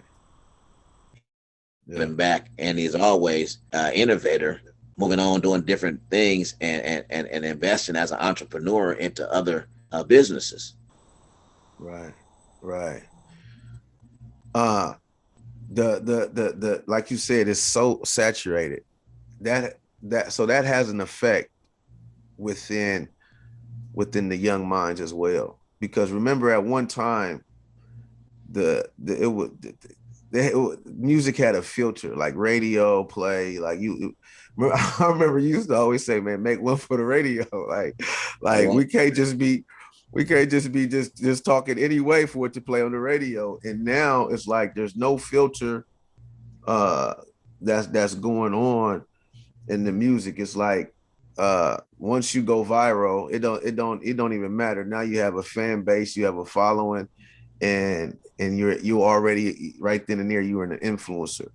Yeah. Giving back, and he's always innovator, moving on, doing different things, and investing as an entrepreneur into other businesses. Right. Right. Uh the like you said, it's so saturated. That has an effect within within the young minds as well. Because remember at one time the it was music had a filter, like radio play, like I remember you used to always say, man, make one for the radio. Like Well, we can't just be just talking anyway for it to play on the radio. And now it's like there's no filter uh that's going on in the music. It's like once you go viral, it don't even matter. Now you have a fan base, you have a following, and you already right then and there you're an influencer.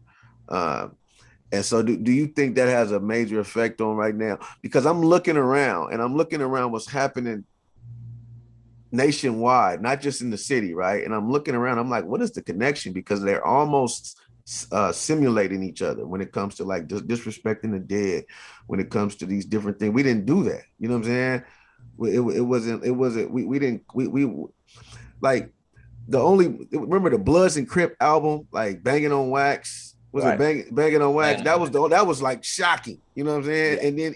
And so do you think that has a major effect on right now? Because I'm looking around and I'm looking around what's happening nationwide, not just in the city, right? And I'm looking around, I'm like, what is the connection? Because they're almost simulating each other when it comes to like disrespecting the dead, when it comes to these different things. We didn't do that. You know what I'm saying? We didn't, we like the only, remember the Bloods and Crip album, like Banging on Wax? Was it right. Banging on Wax? Man, That was like shocking. You know what I'm saying? yeah. And then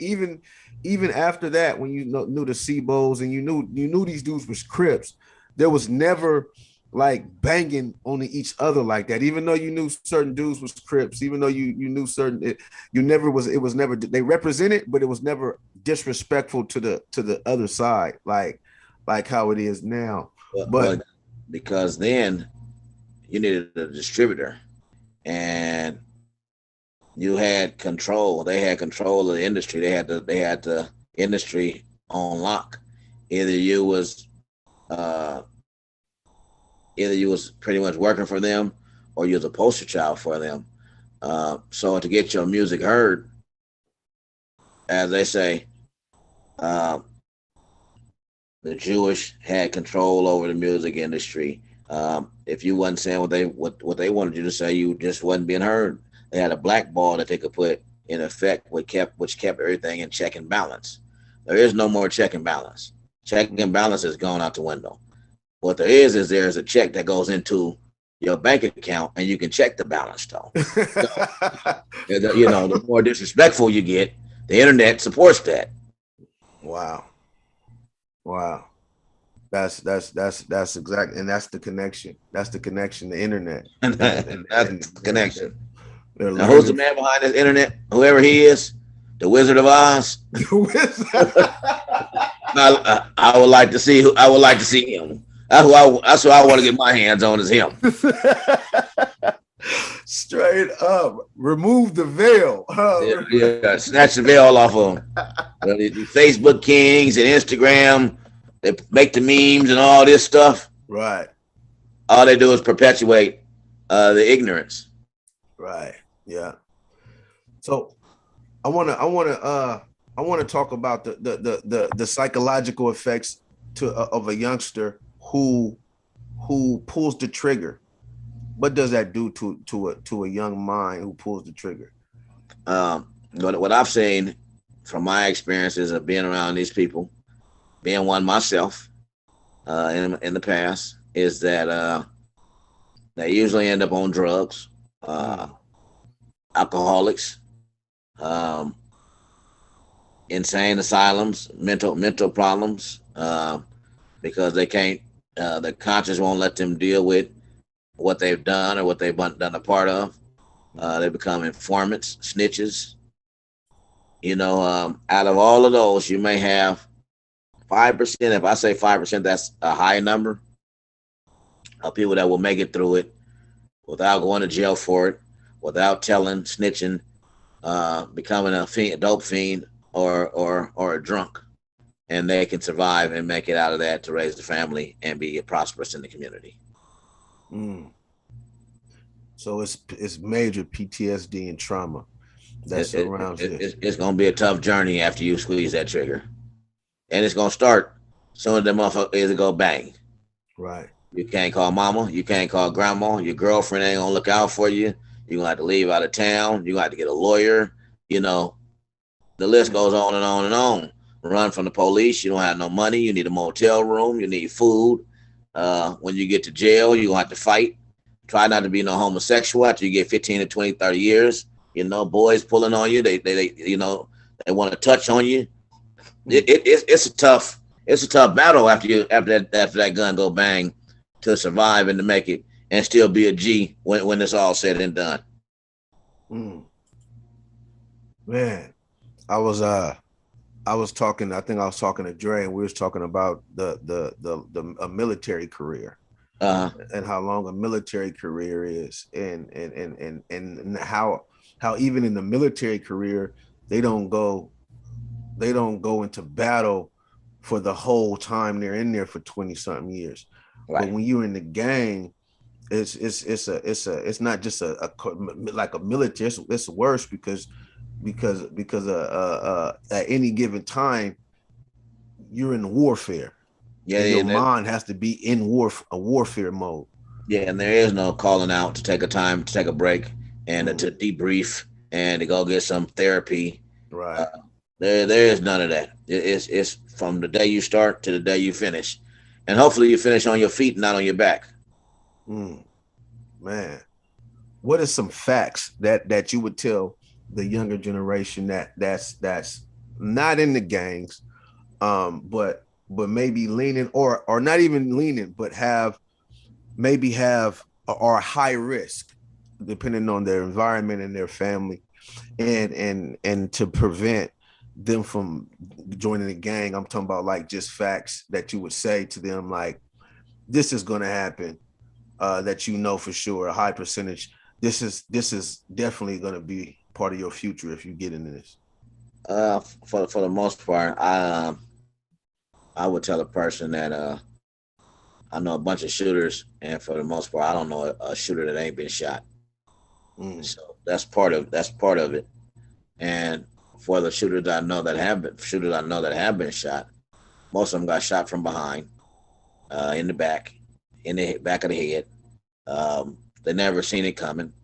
even after that, when you knew the Sebos and you knew these dudes was Crips, there was never like banging on each other like that. Even though you knew certain dudes was Crips, even though you knew certain, you never was. It was never, they represented, but it was never disrespectful to the other side, like how it is now. Well, But because then you needed a distributor, and you had control. They had control of the industry. They had the industry on lock. Either you was uh, either you was pretty much working for them, or you was a poster child for them. So to get your music heard, as they say, uh, the Jewish had control over the music industry. If you wasn't saying what they wanted you to say, you just wasn't being heard. They had a black ball that they could put in effect, which kept everything in check and balance. There is no more check and balance. Check and balance is gone out the window. What there is there's a check that goes into your bank account and you can check the balance though. So, the more disrespectful you get, the internet supports that. Wow. Wow. That's exactly, and that's the connection. That's the connection, the internet. That's the They're, connection. they're Now, who's the learning. man behind this internet? Whoever he is, the Wizard of Oz. I would like to see who. I would like to see him. That's who I want to get my hands on is him. Straight up, remove the veil. Yeah, snatch the veil off of him. The Facebook kings and Instagram, they make the memes and all this stuff. Right. All they do is perpetuate the ignorance. Right. Yeah. So I wanna talk about the psychological effects of a youngster who pulls the trigger. What does that do to a young mind who pulls the trigger? What I've seen from my experiences of being around these people, being one myself in the past, is that they usually end up on drugs, alcoholics, um, insane asylums, mental problems, because they can't. The conscience won't let them deal with what they've done or what they've done a part of. They become informants, snitches. Out of all of those, you may have 5%. If I say 5%, that's a high number of people that will make it through it without going to jail for it, without telling, snitching, becoming a dope fiend or a drunk, and they can survive and make it out of that to raise the family and be prosperous in the community. Mm. So it's major PTSD and trauma that surrounds this. It's going to be a tough journey after you squeeze that trigger, and it's going to start soon as the motherfucker is to go bang. Right. You can't call mama, you can't call grandma, your girlfriend ain't gonna look out for you. You're gonna have to leave out of town. You're gonna have to get a lawyer. The list goes on and on and on. Run from the police. You don't have no money. You need a motel room. You need food. When you get to jail, you're going to have to fight. Try not to be no homosexual after you get 15 to 20, 30 years. Boys pulling on you. They want to touch on you. It's a tough battle after that gun go bang to survive and to make it and still be a G when it's all said and done. Man, I was talking. I think I was talking to Dre, and we was talking about a military career, and how long a military career is, and how even in the military career they don't go into battle for the whole time they're in there for 20 something years. Right. But when you're in the gang, it's not just like a military. It's worse because at any given time you're in warfare. Yeah, and your mind has to be in warfare mode. Yeah, and there is no calling out to take a break and to debrief and to go get some therapy. Right. There is none of that. It's from the day you start to the day you finish, and hopefully you finish on your feet, not on your back. Man, what are some facts that you would tell the younger generation that's not in the gangs, but maybe leaning or not even leaning, but have or high risk depending on their environment and their family, and to prevent them from joining the gang? I'm talking about like just facts that you would say to them, like, this is going to happen, that for sure, a high percentage. This is definitely going to be part of your future if you get into this. For the most part, I would tell a person that I know a bunch of shooters, and for the most part, I don't know a shooter that ain't been shot. So that's part of it. And for the shooters that I know that have been shot, most of them got shot from behind, in the back of the head. They never seen it coming.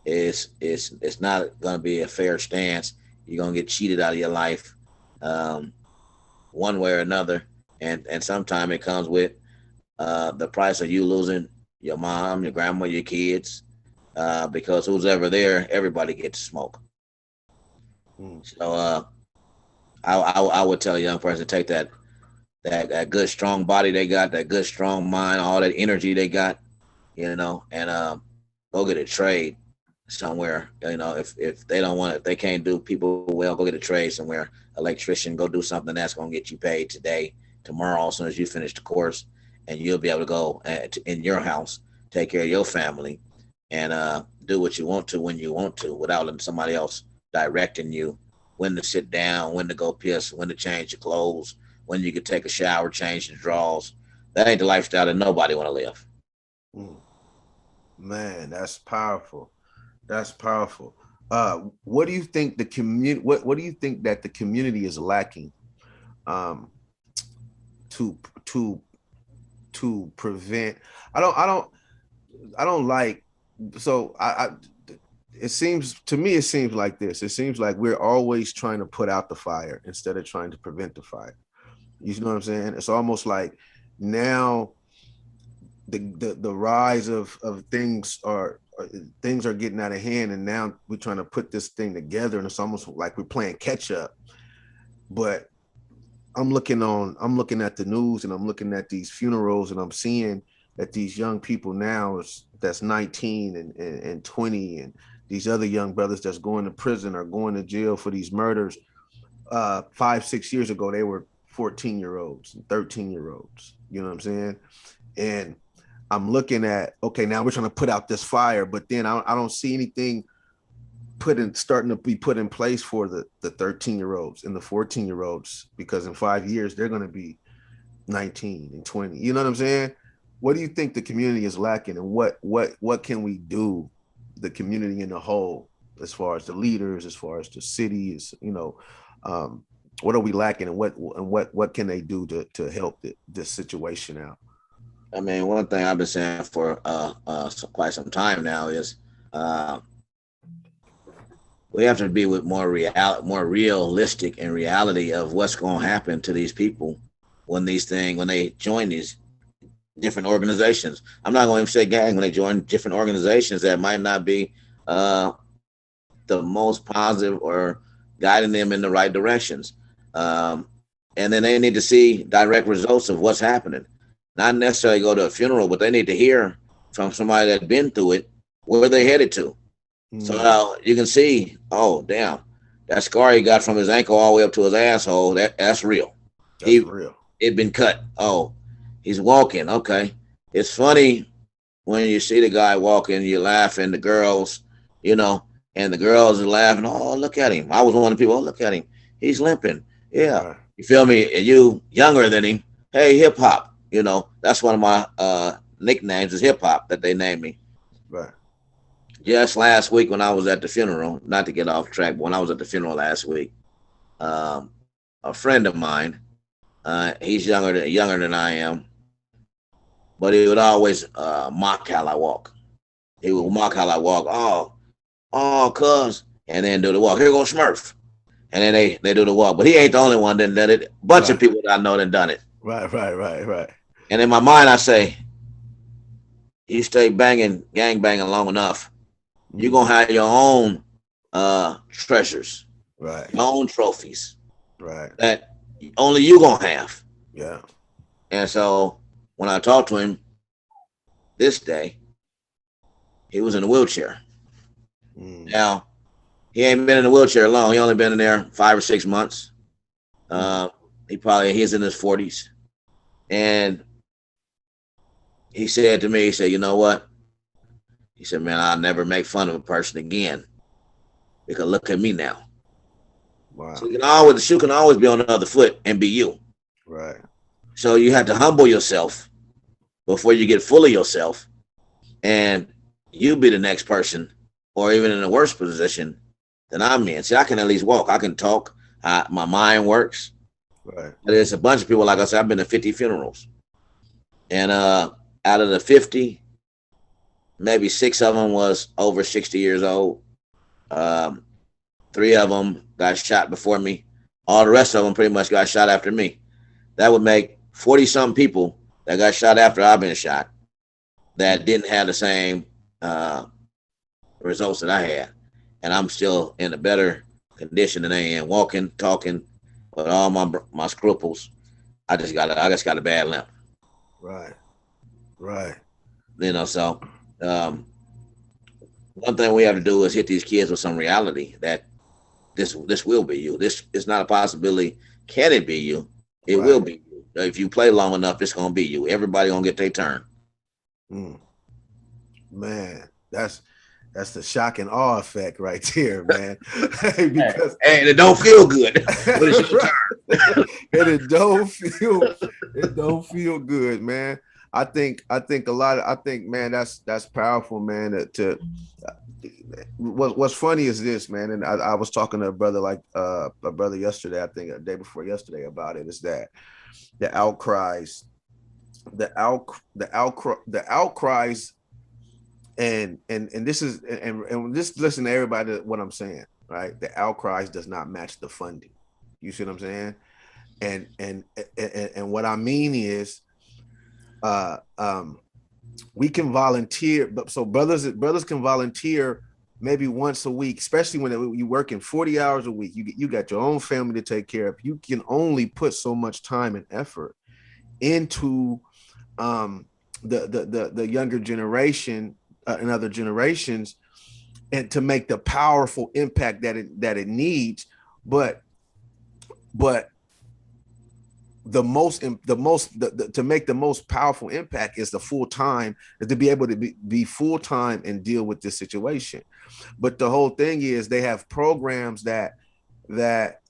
It's not going to be a fair stance. You're going to get cheated out of your life, one way or another, and sometimes it comes with the price of you losing your mom, your grandma, your kids, because who's ever there, everybody gets to smoke. Mm. So I would tell a young person to take that good strong body they got, that good strong mind, all that energy they got, and go get a trade somewhere. If they don't want it, if they can't do people well, go get a trade somewhere. Electrician, go do something that's gonna get you paid today, tomorrow, as soon as you finish the course, and you'll be able to go in your house, take care of your family, and do what you want to when you want to, without letting somebody else directing you when to sit down, when to go piss, when to change your clothes, when you could take a shower, change your drawers. That ain't the lifestyle that nobody want to live. Mm. Man, that's powerful. That's powerful. What do you think the community? What do you think that the community is lacking um, to to to prevent? I don't like. So it seems to me, it seems like this. It seems like we're always trying to put out the fire instead of trying to prevent the fire. You know what I'm saying? It's almost like now the rise of things are getting out of hand, and now we're trying to put this thing together, and it's almost like we're playing catch up. But I'm looking at the news, and I'm looking at these funerals, and I'm seeing that these young people now that's 19 and 20, and these other young brothers that's going to prison or going to jail for these murders. 5-6 years ago they were 14-year-olds and 13-year-olds. You know what I'm saying? And I'm looking at, okay, now we're trying to put out this fire, but then I don't see anything starting to be put in place for the 13-year-olds and the 14-year-olds, because in 5 years they're going to be 19 and 20. You know what I'm saying? What do you think the community is lacking, and what can we do, the community in the whole, as far as the leaders, as far as the city is, what are we lacking, and what can they do to help this situation out? I mean, one thing I've been saying for quite some time now is uh, we have to be with more realistic in reality of what's going to happen to these people when they join these different organizations. I'm not going to say gang, when they join different organizations that might not be uh, the most positive or guiding them in the right directions. Um, and then they need to see direct results of what's happening. Not necessarily go to a funeral, but they need to hear from somebody that's been through it where they headed to. So Mm, you can see, oh damn, that scar he got from his ankle all the way up to his asshole, that's real. that's He real. it been cut. Oh, he's walking. Okay. It's funny when you see the guy walking, you laugh, and the girls, you know, and the girls are laughing. Oh, look at him. I was one of the people. Oh, look at him. He's limping. Yeah. Right. You feel me? And you younger than him. Hey, hip hop. That's one of my nicknames is hip hop that they named me. Right. Just last week when I was at the funeral, not to get off track, but when I was at the funeral last week, um, a friend of mine, he's younger than I am, but he would always mock how I walk. He would Mm, mock how I walk. Oh, cuz, and then do the walk. Here goes Smurf, and then they do the walk. But he ain't the only one that done it. A bunch of right. people that I know that done it. Right. Right. Right. Right. And in my mind, I say, you stay banging, gang banging long enough, you're Mm, gonna have your own treasures, right. your own trophies Right. that only you gonna have. Yeah. And so when I talked to him this day, he was in a wheelchair. Mm, Now he ain't been in a wheelchair long. He only been in there 5 or 6 months. mm, Uh, he's in his 40s, and he said to me, he said, you know what? He said, man, I'll never make fun of a person again because look at me now. So wow. you can always be on the other foot and be you. Right. So you have to humble yourself before you get full of yourself, and you be the next person, or even in a worse position than I'm in. See, I can at least walk. I can talk. My mind works. Right. But there's a bunch of people, like I said, I've been to 50 funerals. And out of the 50, maybe 6 of them was over 60 years old. Um, 3 of them got shot before me. All the rest of them pretty much got shot after me. That would make 40 some people that got shot after I've been shot. that didn't have the same uh, results that I had, and I'm still in a better condition than I am. Walking, talking, with all my scruples. I just got a bad limp. Right. Right. You know, so um, one thing we have to do is hit these kids with some reality that this will be you. This is not a possibility. Can it be you? It will Right. be you. If you play long enough, it's gonna be you. Everybody gonna get their turn. Mm, man, that's the shock and awe effect right there, man. Because And it don't feel good, but it's your right. turn. And it don't feel good, man. I think a lot of I think, man, that's powerful, man. To what's funny is this, man, and I was talking to a brother a brother yesterday, I think a day before yesterday about it, is that the outcries, the outcries, and this is and just listen to everybody to what I'm saying, right? The outcries does not match the funding. You see what I'm saying? And what I mean is, uh um we can volunteer, but so brothers can volunteer maybe once a week, especially when you working 40 hours a week. You got your own family to take care of. You can only put so much time and effort into um the younger generation, and other generations, and to make the powerful impact that it needs. But but to make the most powerful impact is the full time, to be able to be full time and deal with this situation. But the whole thing is, they have programs that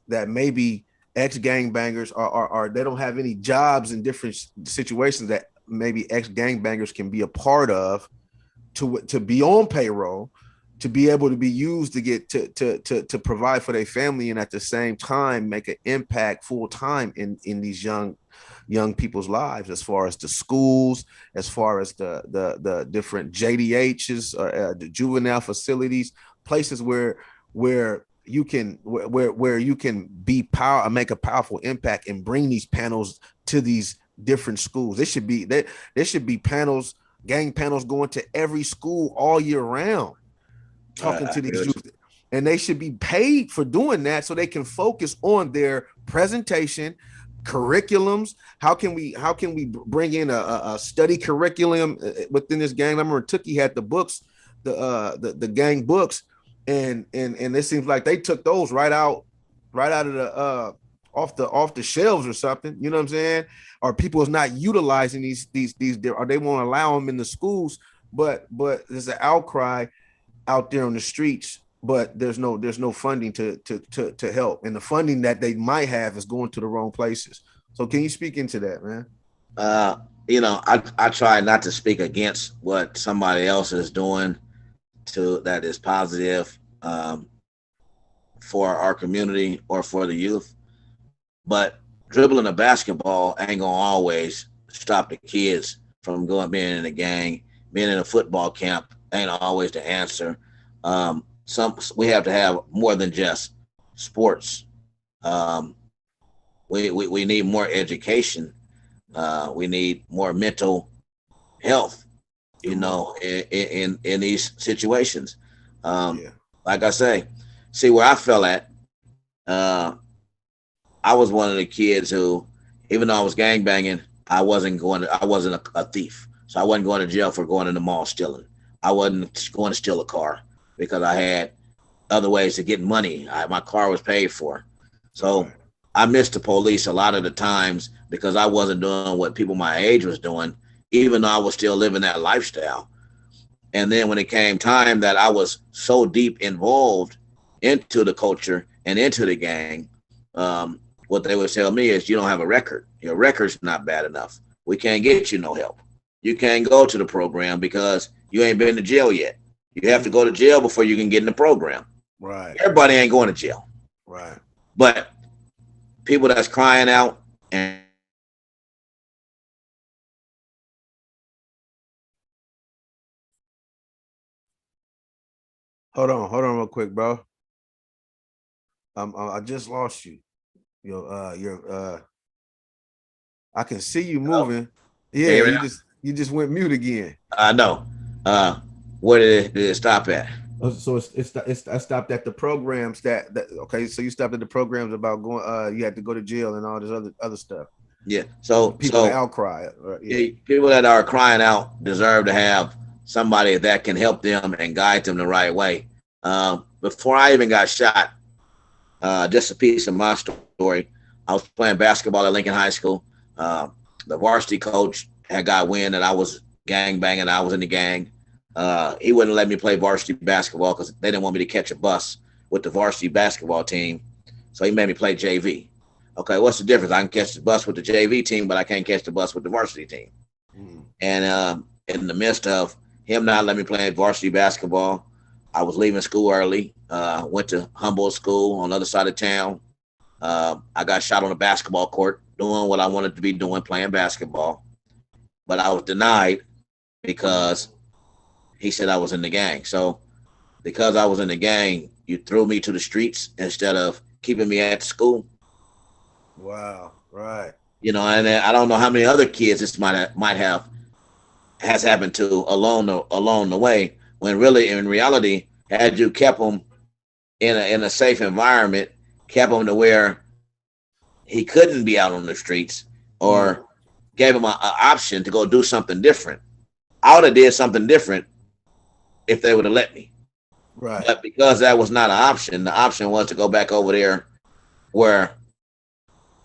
maybe ex gangbangers are they don't have any jobs in different situations that maybe ex gangbangers can be a part of, to be on payroll, to be able to be used to get to provide for their family, and at the same time make an impact full time in these young people's lives, as far as the schools, as far as the different JDHs, the juvenile facilities, places where you can where you can make a powerful impact and bring these panels to these different schools. There should be panels, gang panels, going to every school all year round, talking I to agree these with you. youth, and they should be paid for doing that so they can focus on their presentation, curriculums. How can we bring in a study curriculum within this gang? I remember Tookie had the books, the gang books, and it seems like they took those right out of the off the shelves or something. You know what I'm saying? Or people is not utilizing these, or they won't allow them in the schools. But there's an outcry out there on the streets, but there's no funding to help, and the funding that they might have is going to the wrong places. So can you speak into that, man? Uh, I try not to speak against what somebody else is doing to that is positive for our community or for the youth. But dribbling a basketball ain't gonna always stop the kids from going being in a gang. Being in a football camp ain't always the answer. Some we have to have more than just sports. Um, we need more education. We need more mental health. Come on. In these situations. Um, Yeah. like I say, see where I fell at. Uh, I was one of the kids who, even though I was gang banging, I wasn't a thief. So I wasn't going to jail for going in the mall stealing. I wasn't going to steal a car because I had other ways to get money. My car was paid for. So Right. I missed the police a lot of the times because I wasn't doing what people my age was doing, even though I was still living that lifestyle. And then when it came time that I was so deep involved into the culture and into the gang, what they would tell me is, you don't have a record. Your record's not bad enough. We can't get you no help. You can't go to the program because you ain't been to jail yet. You have to go to jail before you can get in the program. Right. Everybody ain't going to jail. Right. But people that's crying out and Hold on real quick, bro. I just lost you. Your I can see you hello, moving. can you Yeah, hear me you now? just You just went mute again. I know. Uh, where did it stop at? So it's I stopped at the programs that okay. So you stopped at the programs about going. You had to go to jail and all this other stuff. Yeah. People, the outcry. Yeah. People that are crying out deserve to have somebody that can help them and guide them the right way. Before I even got shot, just a piece of my story. I was playing basketball at Lincoln High School. Uh, the varsity coach had got wind that I was gang banging. I was in the gang. He wouldn't let me play varsity basketball because they didn't want me to catch a bus with the varsity basketball team. So he made me play JV. Okay, what's the difference? I can catch the bus with the JV team, but I can't catch the bus with the varsity team. Mm. And in the midst of him not letting me play varsity basketball, I was leaving school early. Went to Humboldt School on the other side of town. I got shot on a basketball court doing what I wanted to be doing, playing basketball. But I was denied because he said I was in the gang. So because I was in the gang, you threw me to the streets instead of keeping me at school. Wow. Right. You know, and I don't know how many other kids this might have has happened to along the way. When really, in reality, had you kept them in a safe environment, kept him to where he couldn't be out on the streets, or gave him an option to go do something different. I would have did something different if they would have let me. Right. But because that was not an option, the option was to go back over there where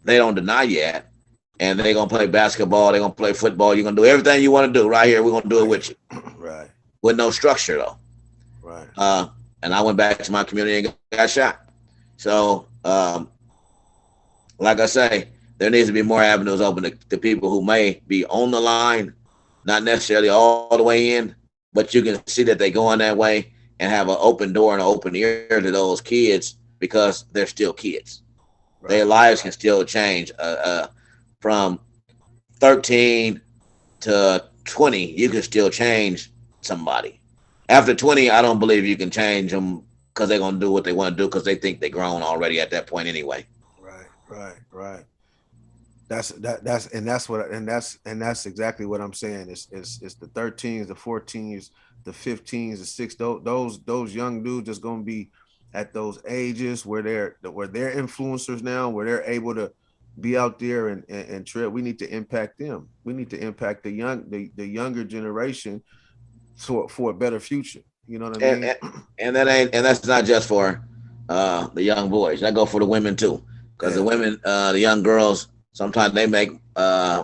they don't deny you at, and they're gonna play basketball, they're gonna play football, you're gonna do everything you want to do right here. We're gonna do it with you. Right. With no structure though. Right. And I went back to my community and got shot. So like I say, there needs to be more avenues open to people who may be on the line, not necessarily all the way in, but you can see that they're going that way and have an open door and an open ear to those kids because they're still kids. Right. Their lives can still change. From 13 to 20, you can still change somebody. After 20, I don't believe you can change them because they're going to do what they want to do because they think they're grown already at that point anyway. Right. That's exactly what I'm saying. It's the 13s, the 14s, the 15s, the 6. Those young dudes that's gonna be at those ages where they're influencers now, where they're able to be out there and trip. We need to impact them. We need to impact the younger generation for a better future. You know what I mean? And that's not just for the young boys. That go for the women too, because the women, the young girls, sometimes they make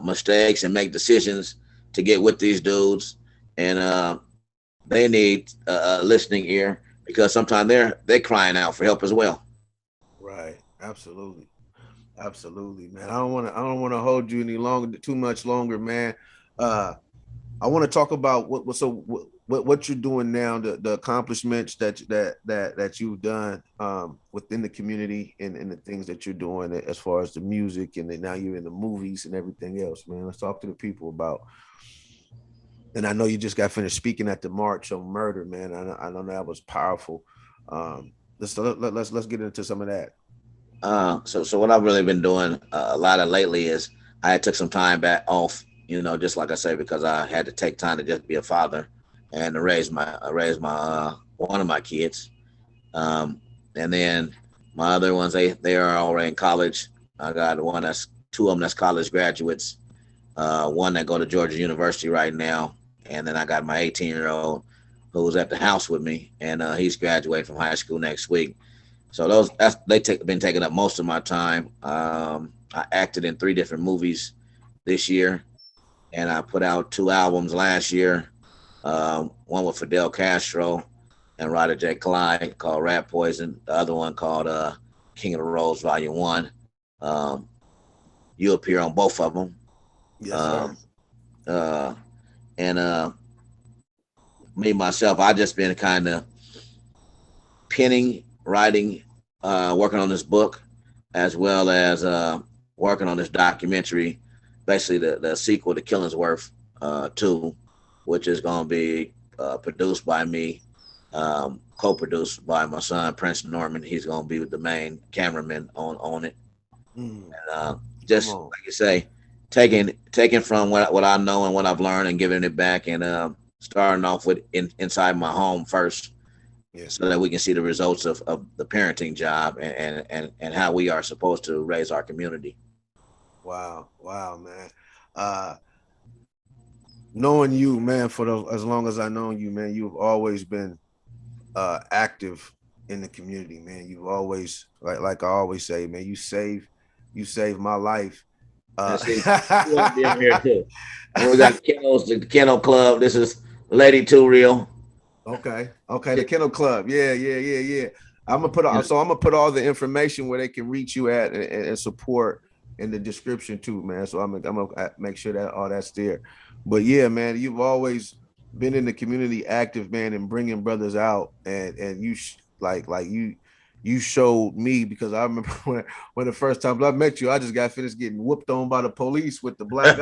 mistakes and make decisions to get with these dudes, and they need a listening ear because sometimes they're crying out for help as well. Right. Absolutely, man. I don't want to hold you any longer, too much longer, man. I want to talk about what you're doing now, the accomplishments that you've done within the community and the things that you're doing as far as the music, and then now you're in the movies and everything else, man. Let's talk to the people about. And I know you just got finished speaking at the March on Murder, man. I know that was powerful. Let's get into some of that. So what I've really been doing a lot of lately is I took some time back off, just like I say, because I had to take time to just be a father and to raise my one of my kids, and then my other ones they are already in college. I got two of them that's college graduates, one that go to Georgia University right now, and then I got my 18-year-old who's at the house with me, and he's graduating from high school next week. So been taking up most of my time. I acted in 3 different movies this year, and I put out 2 albums last year. One with Fidel Castro and Ryder J. Clyde called Rat Poison. The other one called King of the Roads Volume 1. You appear on both of them. Yes, sir. And me, myself, I just been kind of penning, writing, working on this book, as well as working on this documentary, basically the sequel to Killingsworth 2, which is going to be produced by me, co-produced by my son, Prince Norman. He's going to be the main cameraman on it. And just like you say, taking from what I know and what I've learned and giving it back, and starting off with inside my home first, Yeah. so that we can see the results of the parenting job, and how we are supposed to raise our community. Wow. Wow, man. Uh, Knowing you, man, for as long as I know you, man, you've always been active in the community, man. You've always, like I always say, man, you save my life. And see, she want to be on here too. And we got kennels, the kennel club. This is Lady Two Real. Okay. Okay. The Kennel Club. Yeah. Yeah. Yeah. Yeah. I'm gonna put all the information where they can reach you at and support in the description too, man. So I'm gonna make sure that all that's there. But yeah, man, you've always been in the community active, man, and bringing brothers out, and you showed me, because I remember when the first time I met you, I just got finished getting whooped on by the police with the black.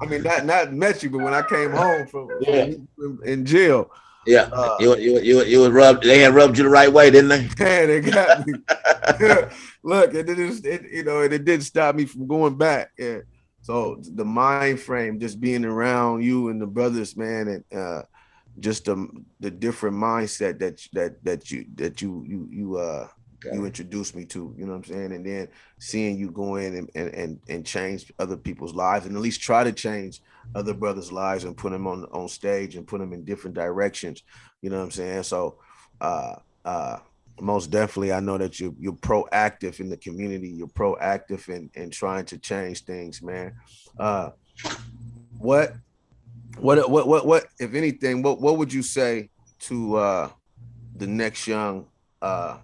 I mean, not met you, but when I came home Yeah. from in jail. Yeah, Uh, you was rubbed. They had rubbed you the right way, didn't they? Man, they got me. Look, it didn't stop me from going back. Yeah. So the mind frame, just being around you and the brothers, man, and just the different mindset you Okay. introduced me to, you know what I'm saying? And then seeing you go in and change other people's lives, and at least try to change other brothers' lives and put them on stage and put them in different directions. You know what I'm saying? So uh uh most definitely I know that you're proactive in the community, you're proactive in trying to change things, man. Uh what what if anything, what would you say to the next young uh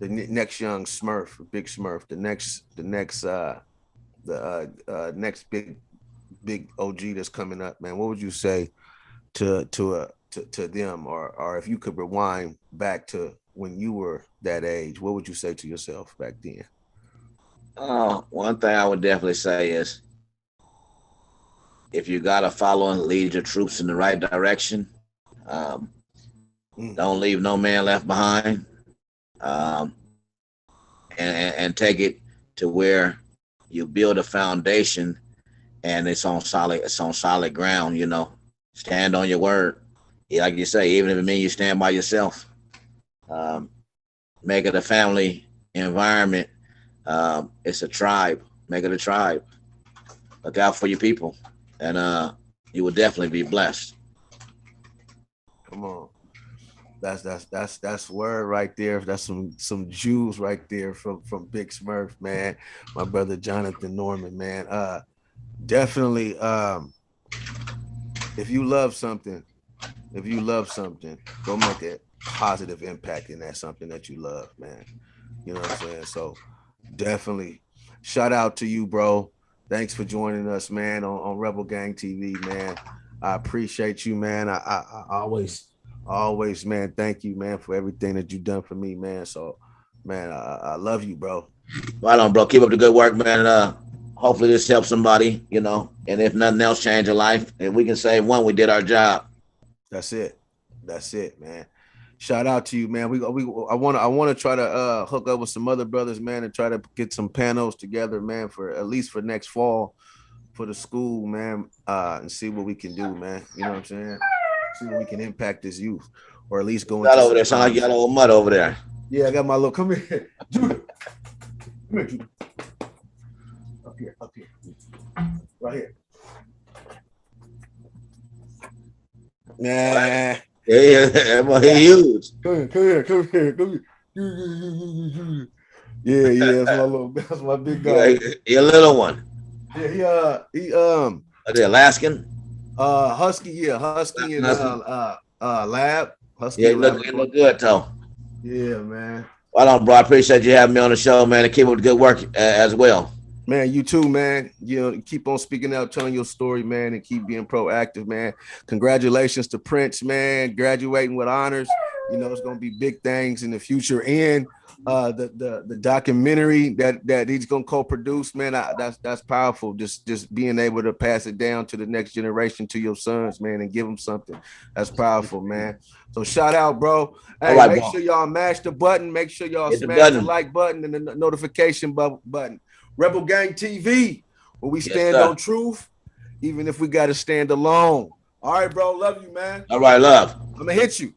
next young Smurf, big Smurf, the next big OG that's coming up, man? What would you say to them, or if you could rewind back to when you were that age, what would you say to yourself back then? One thing I would definitely say is, if you got a following, lead your troops in the right direction. Um, Mm. don't leave no man left behind. Um, and take it to where you build a foundation, and it's on solid ground. Stand on your word. Yeah, like you say, even if it means you stand by yourself. Um, make it a family environment. It's a tribe. Make it a tribe. Look out for your people, and you will definitely be blessed. Come on. That's word right there. That's some Jews right there from Big Smurf, man. My brother Jonathan Norman, man. Definitely. If you love something, if you love something, go make a positive impact in that something that you love, man. You know what I'm saying? So definitely shout out to you, bro. Thanks for joining us, man, on Rebel Gang TV, man. I appreciate you, man. I always, man, thank you, man, for everything that you've done for me, man. So, man, I love you, bro. Right on, bro. Keep up the good work, man. Hopefully this helps somebody. And if nothing else, change your life. If we can save one, we did our job. That's it. That's it, man. Shout out to you, man. I want to try to hook up with some other brothers, man, and try to get some panels together, man, for at least for next fall for the school, man, and see what we can do, man. You know what I'm saying? See what we can impact this youth, or at least go Got into over some there. Sound like you got a little mud over there. Yeah, I got my little. Come here, Judah. Come here, Judah. Up here, right here. Nah. Yeah, well, he huge. Come here. Yeah, that's my big guy. He a little one. Yeah, he Are they Alaskan? Husky and Husky. lab. Husky Yeah, and he Labrador. look good, though. Yeah, man. Well, on, bro. I appreciate you having me on the show, man, and keep up the good work as well. Man, you too, man. You know, keep on speaking out, telling your story, man, and keep being proactive, man. Congratulations to Prince, man, graduating with honors. You know, it's gonna be big things in the future. And the documentary that he's gonna co-produce, man, that's powerful. Just being able to pass it down to the next generation, to your sons, man, and give them something. That's powerful, man. So shout out, bro. All Hey, right, make bro. sure y'all mash the button. Make sure y'all Hit the smash the button. like button and the notification button. Rebel Gang TV. where we Yes, stand sir. on truth, even if we got to stand alone. All right, bro. Love you, man. All right, love. I'm gonna hit you.